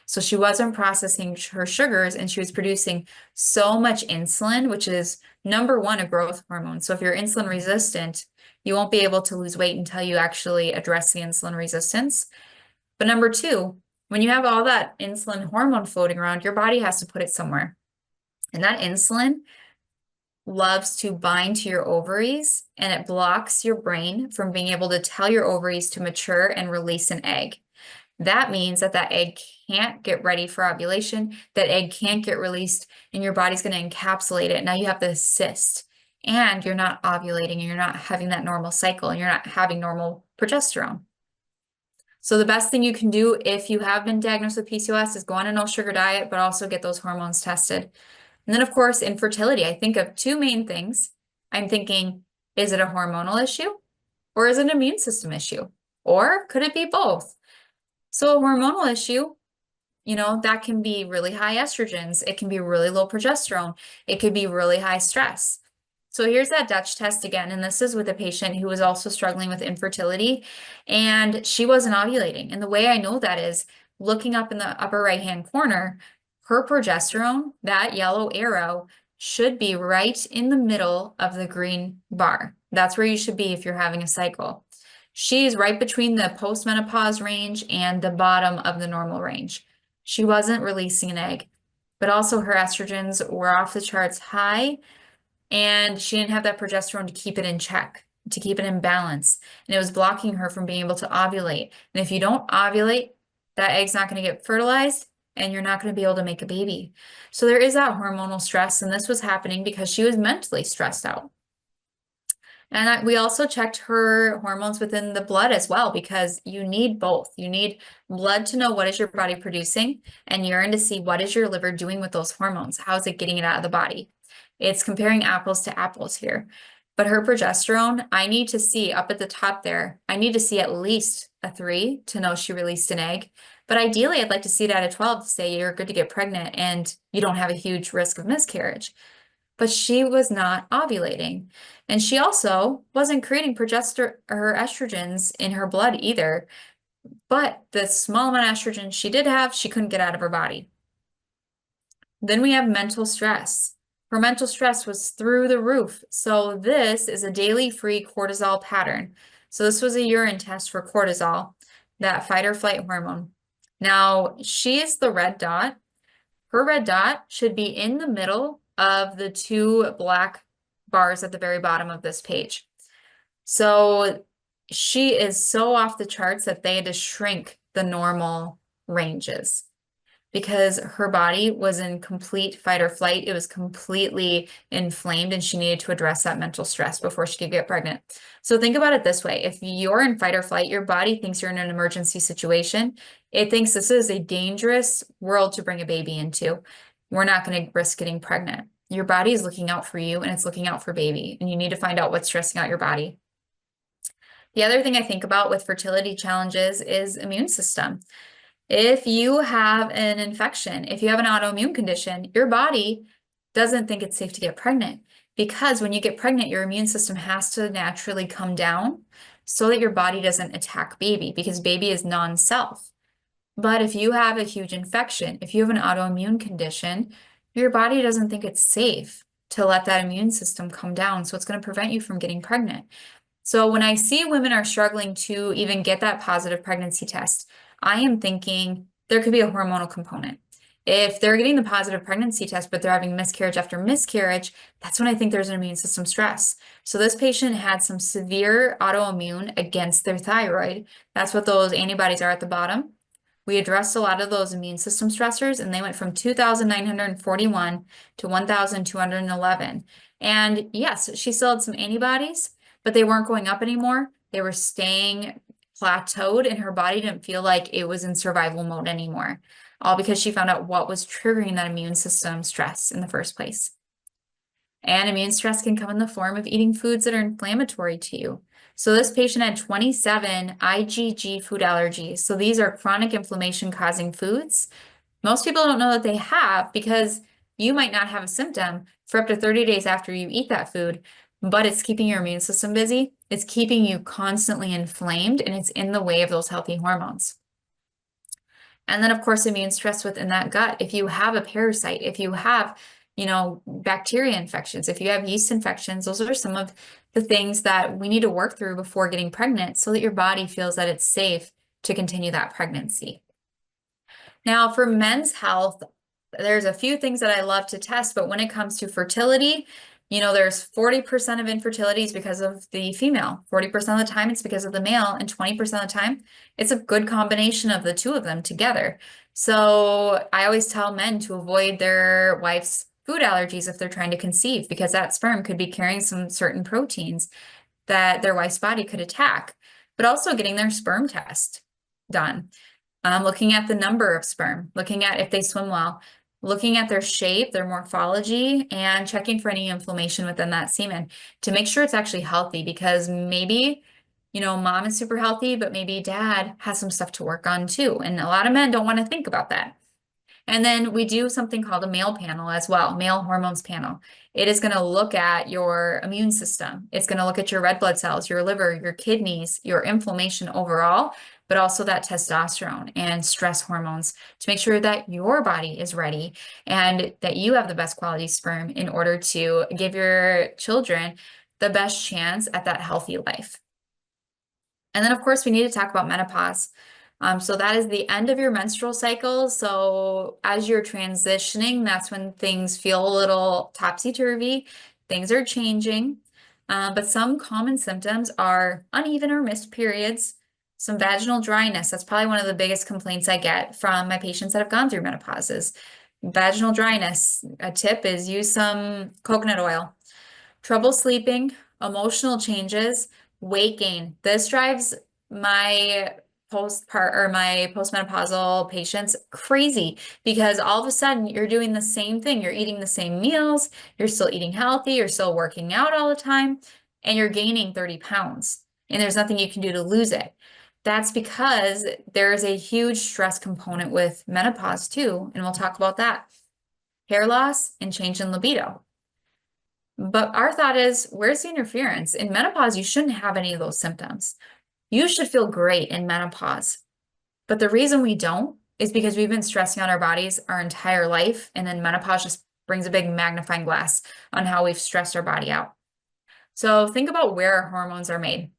So she wasn't processing her sugars, and she was producing so much insulin, which is number one, a growth hormone. So if you're insulin resistant, you won't be able to lose weight until you actually address the insulin resistance. But number two, when you have all that insulin hormone floating around, your body has to put it somewhere. And that insulin, loves to bind to your ovaries and it blocks your brain from being able to tell your ovaries to mature and release an egg. That means that that egg can't get ready for ovulation, that egg can't get released, and your body's going to encapsulate it. Now you have this cyst, and you're not ovulating, and you're not having that normal cycle, and you're not having normal progesterone. So the best thing you can do if you have been diagnosed with PCOS is go on a no sugar diet, but also get those hormones tested. And then, of course, infertility, I think of two main things. I'm thinking, is it a hormonal issue or is it an immune system issue? Or could it be both? So a hormonal issue, that can be really high estrogens. It can be really low progesterone. It could be really high stress. So here's that Dutch test again, and this is with a patient who was also struggling with infertility, and she wasn't ovulating. And the way I know that is looking up in the upper right-hand corner, her progesterone, that yellow arrow, should be right in the middle of the green bar. That's where you should be if you're having a cycle. She's right between the postmenopause range and the bottom of the normal range. She wasn't releasing an egg, but also her estrogens were off the charts high, and she didn't have that progesterone to keep it in check, to keep it in balance. And it was blocking her from being able to ovulate. And if you don't ovulate, that egg's not going to get fertilized and you're not going to be able to make a baby. So there is that hormonal stress, and this was happening because she was mentally stressed out. And we also checked her hormones within the blood as well, because you need both. You need blood to know what is your body producing, and urine to see what is your liver doing with those hormones. How is it getting it out of the body? It's comparing apples to apples here. But her progesterone, I need to see up at the top there, I need to see at least a 3 to know she released an egg. But ideally, I'd like to see it at a 12 to say you're good to get pregnant and you don't have a huge risk of miscarriage. But she was not ovulating. And she also wasn't creating her estrogens in her blood either. But the small amount of estrogen she did have, she couldn't get out of her body. Then we have mental stress. Her mental stress was through the roof. So this is a daily free cortisol pattern. So this was a urine test for cortisol, that fight or flight hormone. Now, she is the red dot. Her red dot should be in the middle of the two black bars at the very bottom of this page. So she is so off the charts that they had to shrink the normal ranges because her body was in complete fight or flight. It was completely inflamed and she needed to address that mental stress before she could get pregnant. So think about it this way. If you're in fight or flight, your body thinks you're in an emergency situation. It thinks this is a dangerous world to bring a baby into. We're not going to risk getting pregnant. Your body is looking out for you and it's looking out for baby, and you need to find out what's stressing out your body. The other thing I think about with fertility challenges is immune system. If you have an infection, if you have an autoimmune condition, your body doesn't think it's safe to get pregnant, because when you get pregnant, your immune system has to naturally come down so that your body doesn't attack baby, because baby is non-self. But if you have a huge infection, if you have an autoimmune condition, your body doesn't think it's safe to let that immune system come down. So it's going to prevent you from getting pregnant. So when I see women are struggling to even get that positive pregnancy test, I am thinking there could be a hormonal component. If they're getting the positive pregnancy test, but they're having miscarriage after miscarriage, that's when I think there's an immune system stress. So this patient had some severe autoimmune against their thyroid. That's what those antibodies are at the bottom. We addressed a lot of those immune system stressors, and they went from 2,941 to 1,211. And yes, she still had some antibodies, but they weren't going up anymore. They were staying plateaued, and her body didn't feel like it was in survival mode anymore, all because she found out what was triggering that immune system stress in the first place. And immune stress can come in the form of eating foods that are inflammatory to you. So this patient had 27 IgG food allergies. So these are chronic inflammation causing foods. Most people don't know that they have, because you might not have a symptom for up to 30 days after you eat that food, but it's keeping your immune system busy. It's keeping you constantly inflamed, and it's in the way of those healthy hormones. And then, of course, immune stress within that gut. If you have a parasite, if you have bacteria infections, if you have yeast infections, those are some of the things that we need to work through before getting pregnant so that your body feels that it's safe to continue that pregnancy. Now, for men's health, there's a few things that I love to test, but when it comes to fertility, There's 40% of infertilities because of the female, 40% of the time it's because of the male, and 20% of the time it's a good combination of the two of them together. So I always tell men to avoid their wife's food allergies if they're trying to conceive, because that sperm could be carrying some certain proteins that their wife's body could attack, but also getting their sperm test done. Looking at the number of sperm, looking at if they swim well, looking at their shape, their morphology, and checking for any inflammation within that semen to make sure it's actually healthy, because maybe, mom is super healthy, but maybe dad has some stuff to work on too. And a lot of men don't want to think about that. And then we do something called a male panel as well, male hormones panel. It is going to look at your immune system. It's going to look at your red blood cells, your liver, your kidneys, your inflammation overall, but also that testosterone and stress hormones to make sure that your body is ready and that you have the best quality sperm in order to give your children the best chance at that healthy life. And then, of course, we need to talk about menopause. So that is the end of your menstrual cycle. So as you're transitioning, that's when things feel a little topsy-turvy. Things are changing. But some common symptoms are uneven or missed periods, some vaginal dryness. That's probably one of the biggest complaints I get from my patients that have gone through menopause is vaginal dryness. A tip is use some coconut oil. Trouble sleeping, emotional changes, weight gain. This drives my my postmenopausal patients crazy, because all of a sudden you're doing the same thing. You're eating the same meals, you're still eating healthy, you're still working out all the time, and you're gaining 30 pounds, and there's nothing you can do to lose it. That's because there is a huge stress component with menopause too, and we'll talk about that. Hair loss and change in libido. But our thought is, where's the interference? In menopause, you shouldn't have any of those symptoms. You should feel great in menopause. But the reason we don't is because we've been stressing on our bodies our entire life, and then menopause just brings a big magnifying glass on how we've stressed our body out. So think about where our hormones are made.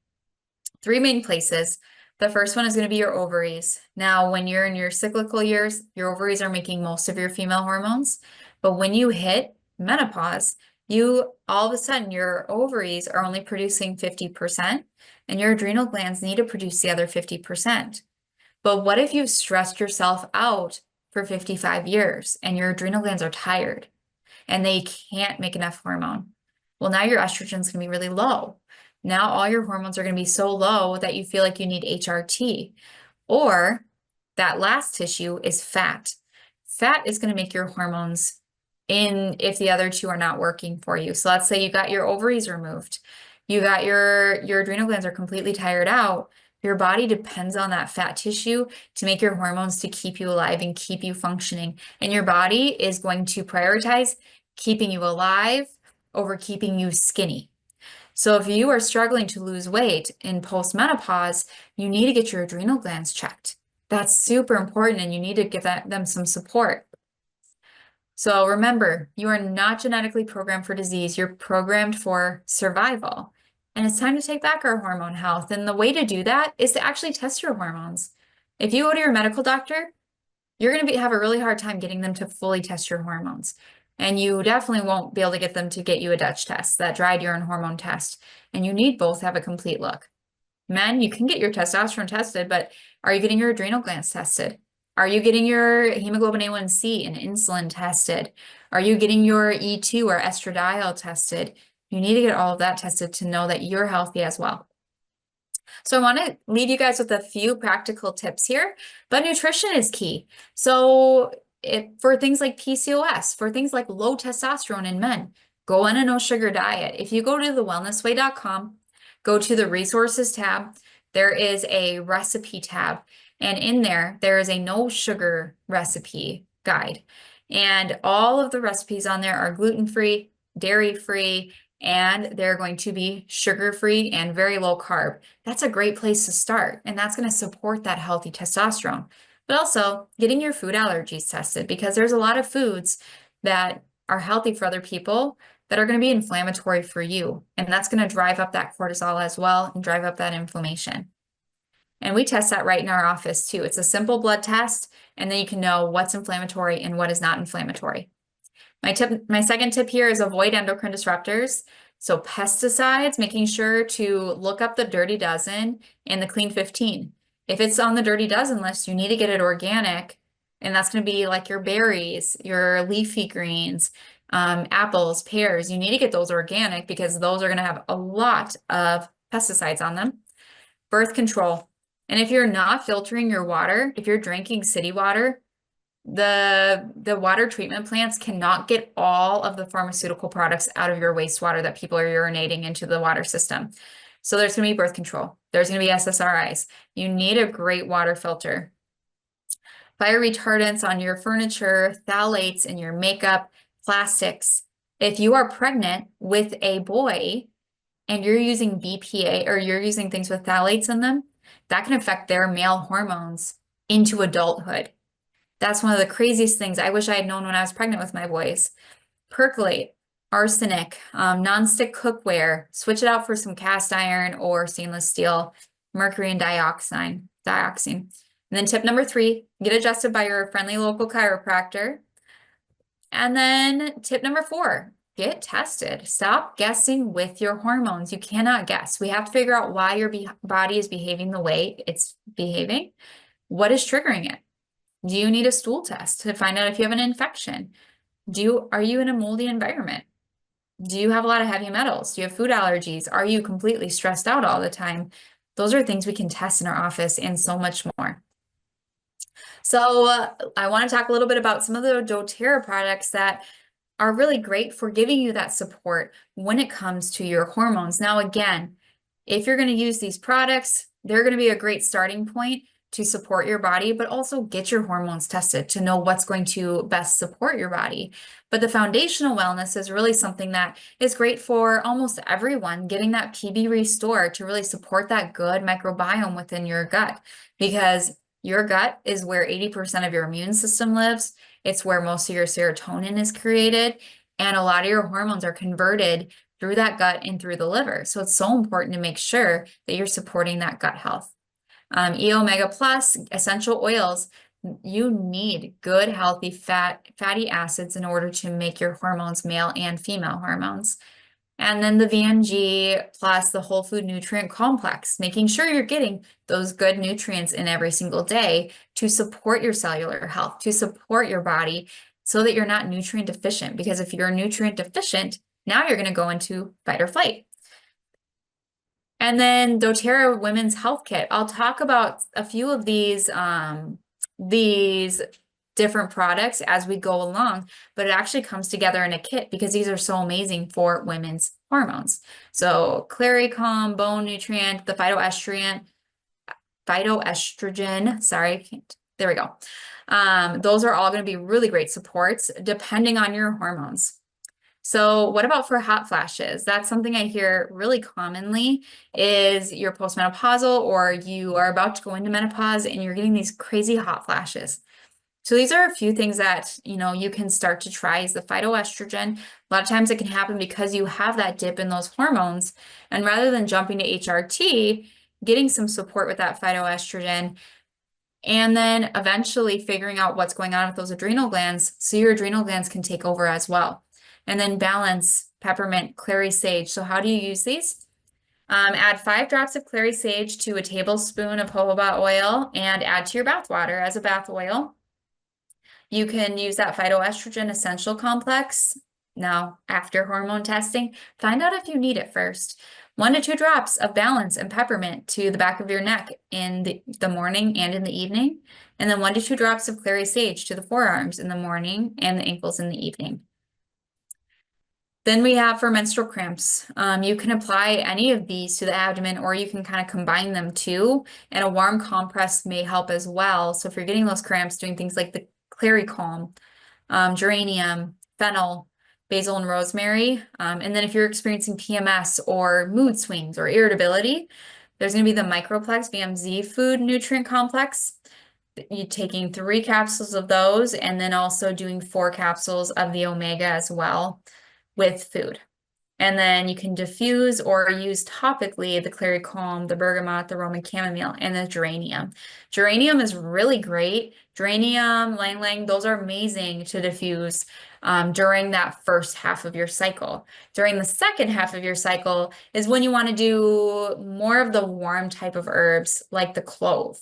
Three main places. The first one is going to be your ovaries. Now, when you're in your cyclical years, your ovaries are making most of your female hormones. But when you hit menopause, all of a sudden your ovaries are only producing 50%, and your adrenal glands need to produce the other 50%. But what if you've stressed yourself out for 55 years and your adrenal glands are tired and they can't make enough hormone? Well, now your estrogen is going to be really low. Now all your hormones are going to be so low that you feel like you need HRT. Or that last tissue is fat. Fat is going to make your hormones if the other two are not working for you. So let's say you got your ovaries removed. You got your adrenal glands are completely tired out. Your body depends on that fat tissue to make your hormones to keep you alive and keep you functioning. And your body is going to prioritize keeping you alive over keeping you skinny. So if you are struggling to lose weight in postmenopause, you need to get your adrenal glands checked. That's super important, and you need to give them some support. So remember, you are not genetically programmed for disease. You're programmed for survival. And it's time to take back our hormone health. And the way to do that is to actually test your hormones. If you go to your medical doctor, you're going to have a really hard time getting them to fully test your hormones. And you definitely won't be able to get them to get you a Dutch test, that dried urine hormone test. And you need both to have a complete look. Men, you can get your testosterone tested, but are you getting your adrenal glands tested? Are you getting your hemoglobin A1C and insulin tested? Are you getting your E2 or estradiol tested? You need to get all of that tested to know that you're healthy as well. So I want to leave you guys with a few practical tips here, but nutrition is key. So for things like PCOS, for things like low testosterone in men, go on a no sugar diet. If you go to thewellnessway.com, go to the resources tab, there is a recipe tab, and in there is a no sugar recipe guide. And all of the recipes on there are gluten-free, dairy-free, and they're going to be sugar-free and very low carb. That's a great place to start, and that's going to support that healthy testosterone. But also getting your food allergies tested, because there's a lot of foods that are healthy for other people that are going to be inflammatory for you, and that's going to drive up that cortisol as well and drive up that inflammation. And we test that right in our office too. It's a simple blood test, and then you can know what's inflammatory and what is not inflammatory. My second tip here is avoid endocrine disruptors. So pesticides, making sure to look up the Dirty Dozen and the Clean 15. If it's on the Dirty Dozen list, you need to get it organic, and that's going to be like your berries, your leafy greens, apples, pears. You need to get those organic because those are going to have a lot of pesticides on them. Birth control. And if you're not filtering your water, if you're drinking city water, the water treatment plants cannot get all of the pharmaceutical products out of your wastewater that people are urinating into the water system. So there's going to be birth control. There's going to be SSRIs. You need a great water filter. Fire retardants on your furniture, phthalates in your makeup, plastics. If you are pregnant with a boy and you're using BPA or you're using things with phthalates in them, that can affect their male hormones into adulthood. That's one of the craziest things I wish I had known when I was pregnant with my boys. Percolate, arsenic, nonstick cookware, switch it out for some cast iron or stainless steel, mercury and dioxine. And then tip number 3, get adjusted by your friendly local chiropractor. And then tip number 4, get tested. Stop guessing with your hormones. You cannot guess. We have to figure out why your body is behaving the way it's behaving. What is triggering it? Do you need a stool test to find out if you have an infection? Are you in a moldy environment? Do you have a lot of heavy metals? Do you have food allergies? Are you completely stressed out all the time? Those are things we can test in our office and so much more. So I want to talk a little bit about some of the doTERRA products that are really great for giving you that support when it comes to your hormones. Now, again, if you're going to use these products, they're going to be a great starting point to support your body, but also get your hormones tested to know what's going to best support your body. But the foundational wellness is really something that is great for almost everyone, getting that PB restore to really support that good microbiome within your gut, because your gut is where 80% of your immune system lives. It's where most of your serotonin is created, and a lot of your hormones are converted through that gut and through the liver. So it's so important to make sure that you're supporting that gut health. E Omega Plus, essential oils, you need good, healthy fatty acids in order to make your hormones male and female hormones. And then the VNG plus the whole food nutrient complex, making sure you're getting those good nutrients in every single day to support your cellular health, to support your body so that you're not nutrient deficient. Because if you're nutrient deficient, now you're going to go into fight or flight. And then doTERRA Women's Health Kit. I'll talk about a few of these different products as we go along, but it actually comes together in a kit because these are so amazing for women's hormones. So Claricalm, bone nutrient, the phytoestrogen, sorry, there we go. Those are all going to be really great supports depending on your hormones. So what about for hot flashes? That's something I hear really commonly is you're postmenopausal or you are about to go into menopause and you're getting these crazy hot flashes. So these are a few things that, you can start to try is the phytoestrogen. A lot of times it can happen because you have that dip in those hormones. And rather than jumping to HRT, getting some support with that phytoestrogen, and then eventually figuring out what's going on with those adrenal glands so your adrenal glands can take over as well. And then balance, peppermint, clary sage. So how do you use these? Add 5 drops of clary sage to a tablespoon of jojoba oil and add to your bath water as a bath oil. You can use that phytoestrogen essential complex. Now, after hormone testing, find out if you need it first. 1 to 2 drops of balance and peppermint to the back of your neck in the morning and in the evening. And then 1 to 2 drops of clary sage to the forearms in the morning and the ankles in the evening. Then we have for menstrual cramps. You can apply any of these to the abdomen or you can kind of combine them too. And a warm compress may help as well. So if you're getting those cramps, doing things like the Claricalm, geranium, fennel, basil, and rosemary. And then if you're experiencing PMS or mood swings or irritability, there's going to be the Microplex VMZ food nutrient complex. You taking 3 capsules of those and then also doing 4 capsules of the omega as well with food. And then you can diffuse or use topically the Claricalm, the bergamot, the Roman chamomile, and the geranium. Geranium is really great. Geranium, ylang ylang, those are amazing to diffuse. during that first half of your cycle. During the second half of your cycle is when you want to do more of the warm type of herbs like the clove.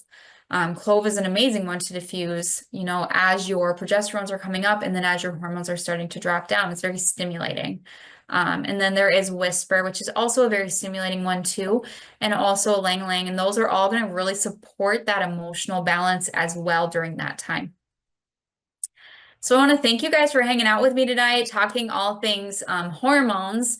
Clove is an amazing one to diffuse, as your progesterones are coming up and then as your hormones are starting to drop down. It's very stimulating. And then there is Whisper, which is also a very stimulating one too, and also Lang Lang. And those are all going to really support that emotional balance as well during that time. So I want to thank you guys for hanging out with me tonight, talking all things hormones.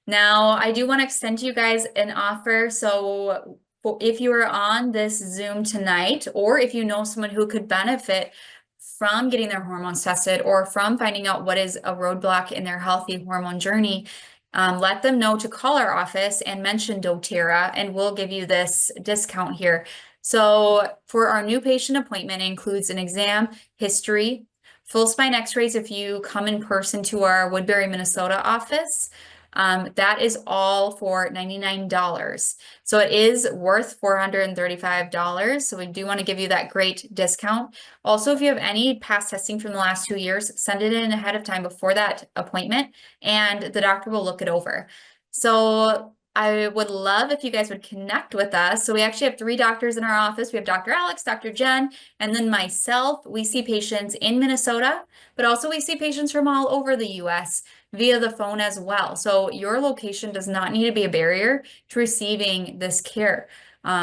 Now, I do want to extend to you guys an offer. So if you are on this Zoom tonight, or if you know someone who could benefit from getting their hormones tested or from finding out what is a roadblock in their healthy hormone journey, let them know to call our office and mention doTERRA, and we'll give you this discount here. So for our new patient appointment, it includes an exam, history, full spine x-rays if you come in person to our Woodbury, Minnesota office. That is all for $99. So it is worth $435. So we do want to give you that great discount. Also, if you have any past testing from the last 2 years, send it in ahead of time before that appointment, and the doctor will look it over. So I would love if you guys would connect with us. So we actually have 3 doctors in our office. We have Dr. Alex, Dr. Jen, and then myself. We see patients in Minnesota, but also we see patients from all over the US via the phone as well. So your location does not need to be a barrier to receiving this care.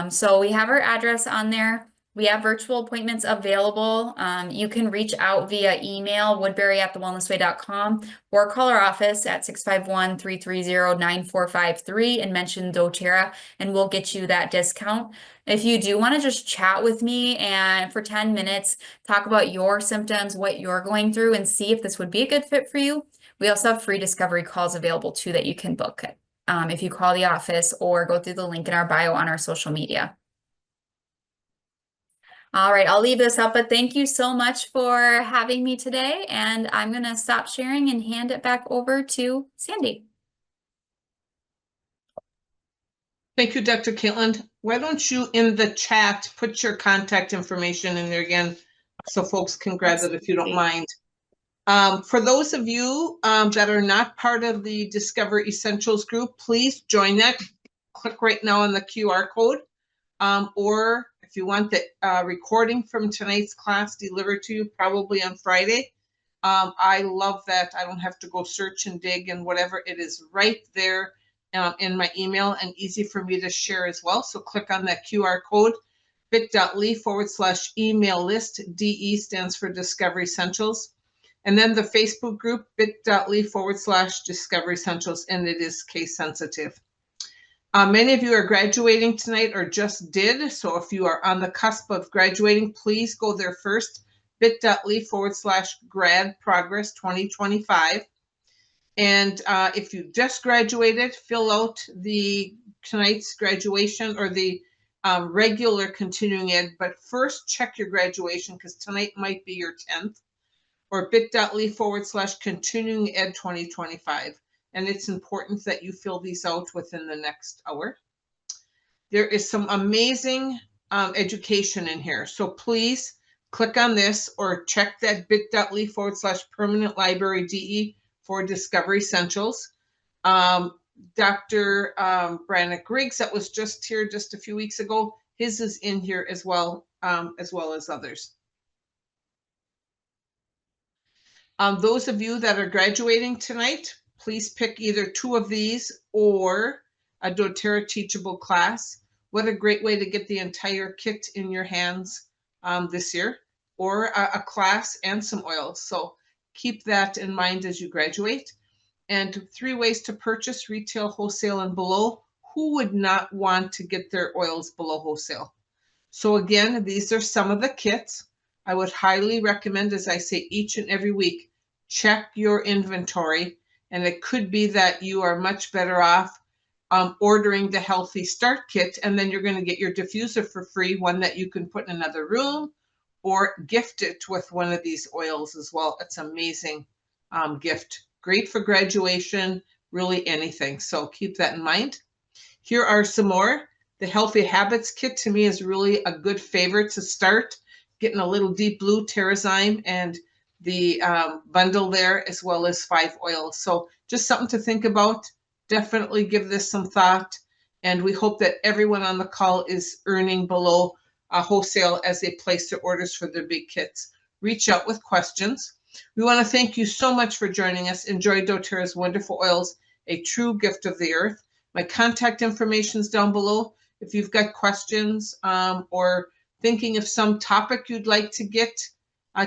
So we have our address on there. We have virtual appointments available. You can reach out via email, woodbury@thewellnessway.com, or call our office at 651-330-9453 and mention doTERRA, and we'll get you that discount. If you do want to just chat with me and for 10 minutes, talk about your symptoms, what you're going through, and see if this would be a good fit for you, we also have free discovery calls available too that you can book if you call the office or go through the link in our bio on our social media. All right, I'll leave this up, but thank you so much for having me today, and I'm going to stop sharing and hand it back over to Sandy. Thank you, Dr. Kaytlin. Why don't you, in the chat, put your contact information in there again so folks can grab it if you don't mind. For those of you that are not part of the Discover Essentials group, please join that. Click right now on the QR code. Or if you want the recording from tonight's class delivered to you probably on Friday, I love that. I don't have to go search and dig and whatever. It is right there in my email and easy for me to share as well. So click on that QR code, bit.ly/email list. DE stands for Discovery Essentials. And then the Facebook group, bit.ly/Discovery Essentials, and it is case sensitive. Many of you are graduating tonight or just did. So if you are on the cusp of graduating, please go there first, bit.ly/grad progress 2025. And if you just graduated, fill out tonight's graduation or the regular continuing ed, but first check your graduation because tonight might be your 10th, or bit.ly/continuing ed 2025. And it's important that you fill these out within the next hour. There is some amazing education in here. So please click on this or check that bit.ly/permanent library DE for Discovery Essentials. Dr. Brannick Riggs, that was just here just a few weeks ago, his is in here as well as others. Those of you that are graduating tonight, please pick either 2 of these or a doTERRA teachable class. What a great way to get the entire kit in your hands this year, or a class and some oils. So keep that in mind as you graduate. And 3 ways to purchase: retail, wholesale, and below. Who would not want to get their oils below wholesale? So again, these are some of the kits. I would highly recommend, as I say each and every week, check your inventory. And it could be that you are much better off ordering the Healthy Start Kit, and then you're going to get your diffuser for free, one that you can put in another room, or gift it with one of these oils as well. It's an amazing gift. Great for graduation, really anything. So keep that in mind. Here are some more. The Healthy Habits Kit to me is really a good favorite to start. Getting a little deep blue, Terrazyme, and the bundle there, as well as 5 oils. So just something to think about. Definitely give this some thought. And we hope that everyone on the call is earning below wholesale as they place their orders for their big kits. Reach out with questions. We want to thank you so much for joining us. Enjoy doTERRA's wonderful oils, a true gift of the earth. My contact information is down below. If you've got questions or thinking of some topic you'd like to get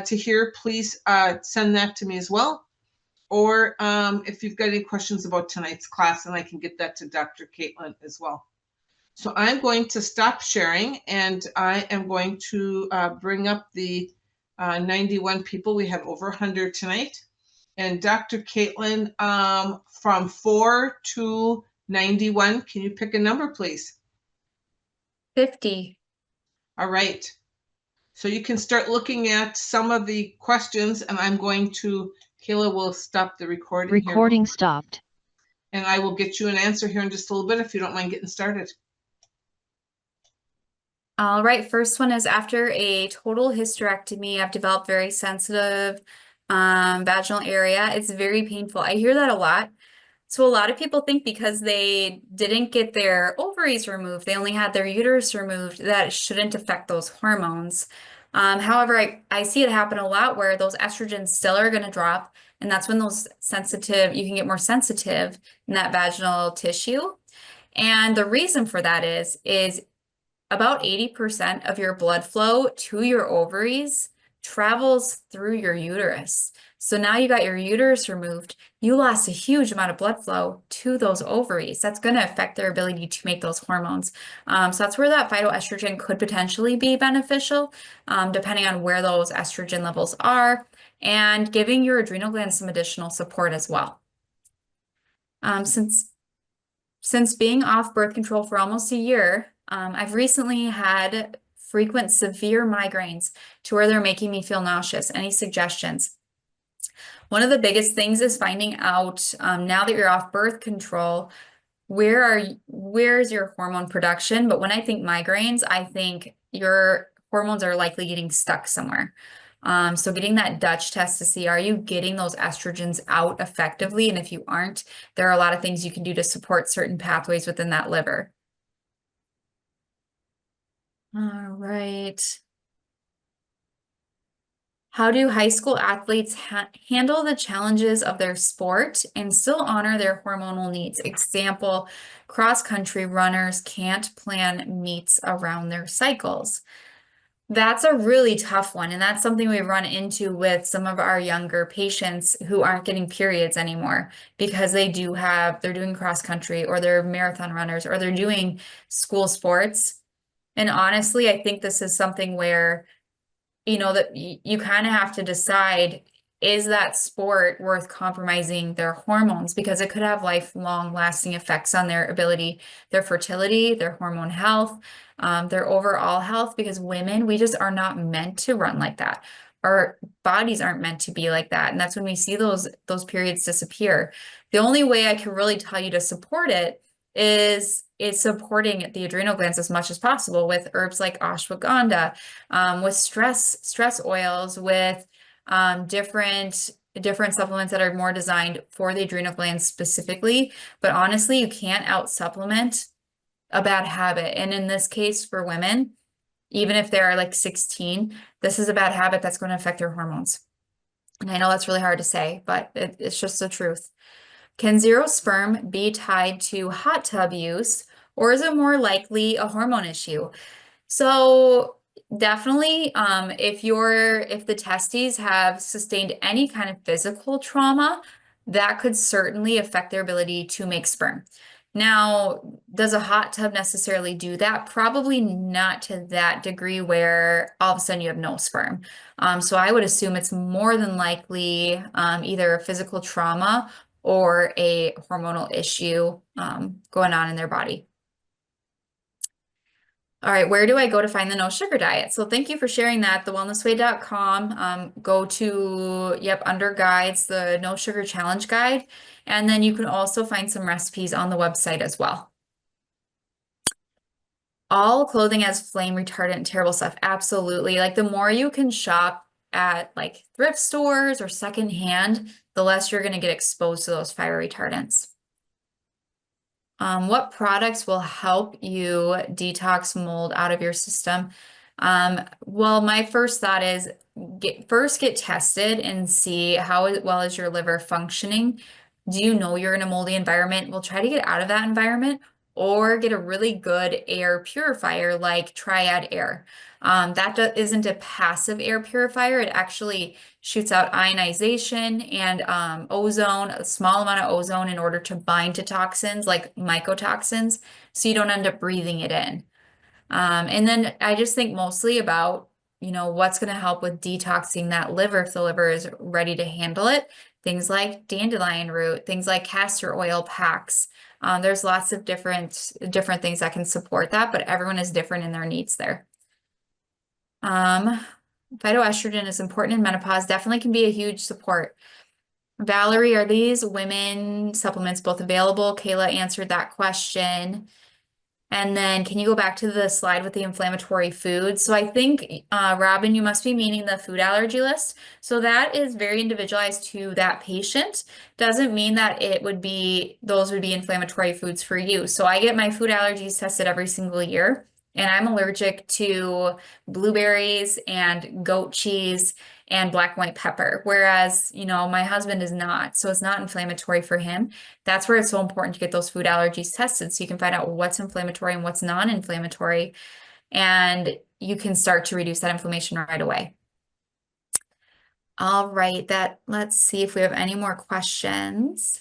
to hear, please send that to me as well. Or if you've got any questions about tonight's class, and I can get that to Dr. Kaytlin as well. So I'm going to stop sharing, and I am going to bring up the 91 people. We have over 100 tonight. And Dr. Kaytlin, from 4 to 91, can you pick a number, please? 50. All right. So you can start looking at some of the questions, and I'm going to, Kayla will stop the recording here. Recording stopped. And I will get you an answer here in just a little bit if you don't mind getting started. All right, first one is after a total hysterectomy, I've developed very sensitive vaginal area. It's very painful. I hear that a lot. So a lot of people think because they didn't get their ovaries removed, they only had their uterus removed, that it shouldn't affect those hormones. However, I see it happen a lot where those estrogens still are going to drop, and that's when those you can get more sensitive in that vaginal tissue. And the reason for that is about 80% of your blood flow to your ovaries travels through your uterus. So now you got your uterus removed, you lost a huge amount of blood flow to those ovaries. That's going to affect their ability to make those hormones. So that's where that phytoestrogen could potentially be beneficial, depending on where those estrogen levels are, and giving your adrenal glands some additional support as well. Since being off birth control for almost a year, I've recently had frequent severe migraines to where they're making me feel nauseous. Any suggestions? One of the biggest things is finding out now that you're off birth control, where's your hormone production? But when I think migraines, I think your hormones are likely getting stuck somewhere. So getting that Dutch test to see, are you getting those estrogens out effectively? And if you aren't, there are a lot of things you can do to support certain pathways within that liver. All right. How do high school athletes handle the challenges of their sport and still honor their hormonal needs? Example, cross-country runners can't plan meets around their cycles. That's a really tough one, and that's something we run into with some of our younger patients who aren't getting periods anymore because they're doing cross-country, or they're marathon runners, or they're doing school sports. And honestly, I think this is something where, that you kind of have to decide, is that sport worth compromising their hormones? Because it could have lifelong lasting effects on their ability, their fertility, their hormone health, their overall health, because women, we just are not meant to run like that. Our bodies aren't meant to be like that. And that's when we see those periods disappear. The only way I can really tell you to support it is supporting the adrenal glands as much as possible with herbs like ashwagandha, with stress oils, with different supplements that are more designed for the adrenal glands specifically. But honestly, you can't out supplement a bad habit. And in this case for women, even if they're like 16, this is a bad habit that's going to affect their hormones. And I know that's really hard to say, but it's just the truth. Can zero sperm be tied to hot tub use, or is it more likely a hormone issue? So definitely, if the testes have sustained any kind of physical trauma, that could certainly affect their ability to make sperm. Now, does a hot tub necessarily do that? Probably not to that degree where all of a sudden you have no sperm. So I would assume it's more than likely either a physical trauma or a hormonal issue going on in their body. All right, where do I go to find the no sugar diet? So thank you for sharing that, thewellnessway.com. Go to, under guides, the no sugar challenge guide. And then you can also find some recipes on the website as well. All clothing has flame retardant and terrible stuff. Absolutely. Like the more you can shop at like thrift stores or secondhand, the less you're going to get exposed to those fire retardants. What products will help you detox mold out of your system? Well, my first thought is get tested and see how well is your liver functioning. Do you know you're in a moldy environment? We'll try to get out of that environment or get a really good air purifier like Triad Air. Isn't a passive air purifier. It actually shoots out ionization and ozone, a small amount of ozone in order to bind to toxins like mycotoxins, so you don't end up breathing it in. And then I just think mostly about, what's going to help with detoxing that liver if the liver is ready to handle it. Things like dandelion root, things like castor oil packs. There's lots of different things that can support that, but everyone is different in their needs there. Phytoestrogen is important in menopause, definitely can be a huge support. Valerie, are these women supplements both available? Kayla answered that question. And then can you go back to the slide with the inflammatory foods? So I think, Robin, you must be meaning the food allergy list. So that is very individualized to that patient. Doesn't mean that those would be inflammatory foods for you. So I get my food allergies tested every single year, and I'm allergic to blueberries and goat cheese and black and white pepper, whereas, my husband is not. So it's not inflammatory for him. That's where it's so important to get those food allergies tested so you can find out what's inflammatory and what's non-inflammatory, and you can start to reduce that inflammation right away. All right, let's see if we have any more questions.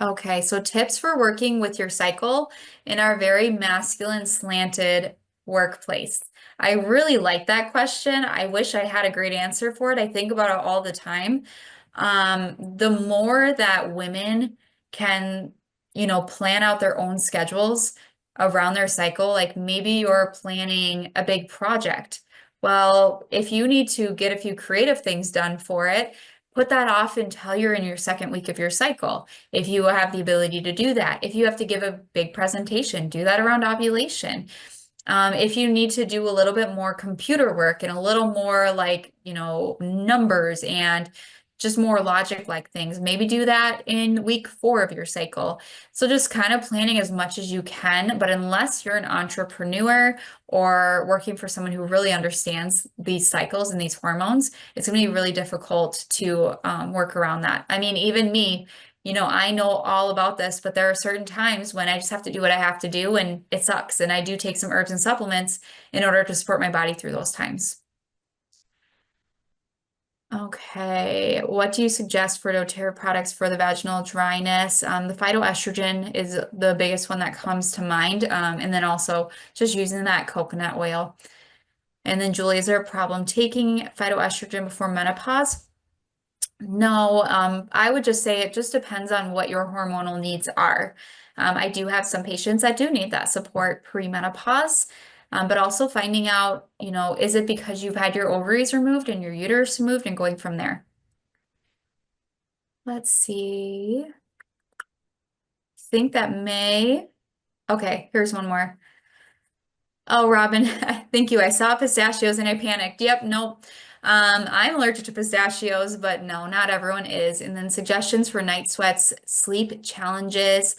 Okay, so tips for working with your cycle in our very masculine slanted workplace. I really like that question. I wish I had a great answer for it. I think about it all the time. The more that women can, plan out their own schedules around their cycle, like maybe you're planning a big project. Well, if you need to get a few creative things done for it, put that off until you're in your second week of your cycle. If you have the ability to do that, if you have to give a big presentation, do that around ovulation. If you need to do a little bit more computer work and a little more like, numbers and just more logic like things, maybe do that in week 4 of your cycle. So just kind of planning as much as you can, but unless you're an entrepreneur or working for someone who really understands these cycles and these hormones, it's going to be really difficult to work around that. I mean, even me, I know all about this, but there are certain times when I just have to do what I have to do and it sucks. And I do take some herbs and supplements in order to support my body through those times. Okay, what do you suggest for doTERRA products for the vaginal dryness? The phytoestrogen is the biggest one that comes to mind. And then also just using that coconut oil. And then Julie, is there a problem taking phytoestrogen before menopause? No, I would just say it just depends on what your hormonal needs are. I do have some patients that do need that support pre-menopause, but also finding out, is it because you've had your ovaries removed and your uterus removed and going from there? Let's see. Think that okay, here's one more. Oh, Robin, thank you. I saw pistachios and I panicked. Yep, nope. I'm allergic to pistachios, but no, not everyone is. And then suggestions for night sweats, sleep challenges.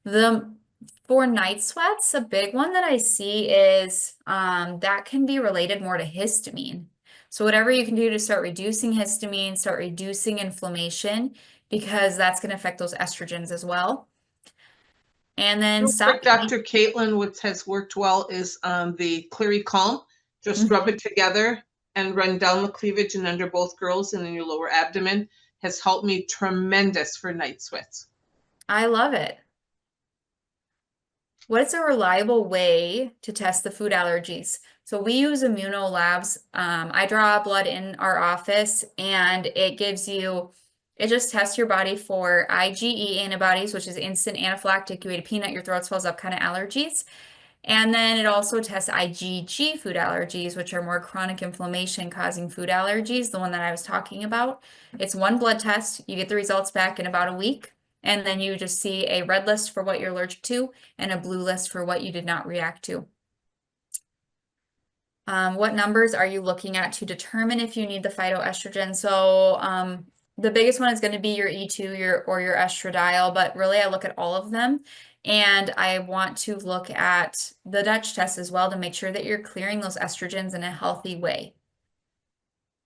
For night sweats, a big one that I see is that can be related more to histamine. So whatever you can do to start reducing histamine, start reducing inflammation, because that's going to affect those estrogens as well. And then Real stop quick, Dr. Kaytlin, what has worked well is the Cleary Calm. Just rub it together and run down the cleavage and under both girls and in your lower abdomen. Has helped me tremendous for night sweats. I love it. What's a reliable way to test the food allergies? So we use immunolabs. I draw blood in our office and it just tests your body for IgE antibodies, which is instant anaphylactic. You ate a peanut, your throat swells up kind of allergies. And then it also tests IgG food allergies, which are more chronic inflammation causing food allergies, the one that I was talking about. It's one blood test. You get the results back in about a week. And then you just see a red list for what you're allergic to and a blue list for what you did not react to. What numbers are you looking at to determine if you need the phytoestrogen? So the biggest one is going to be your E2, or your estradiol, but really I look at all of them. And I want to look at the Dutch test as well to make sure that you're clearing those estrogens in a healthy way.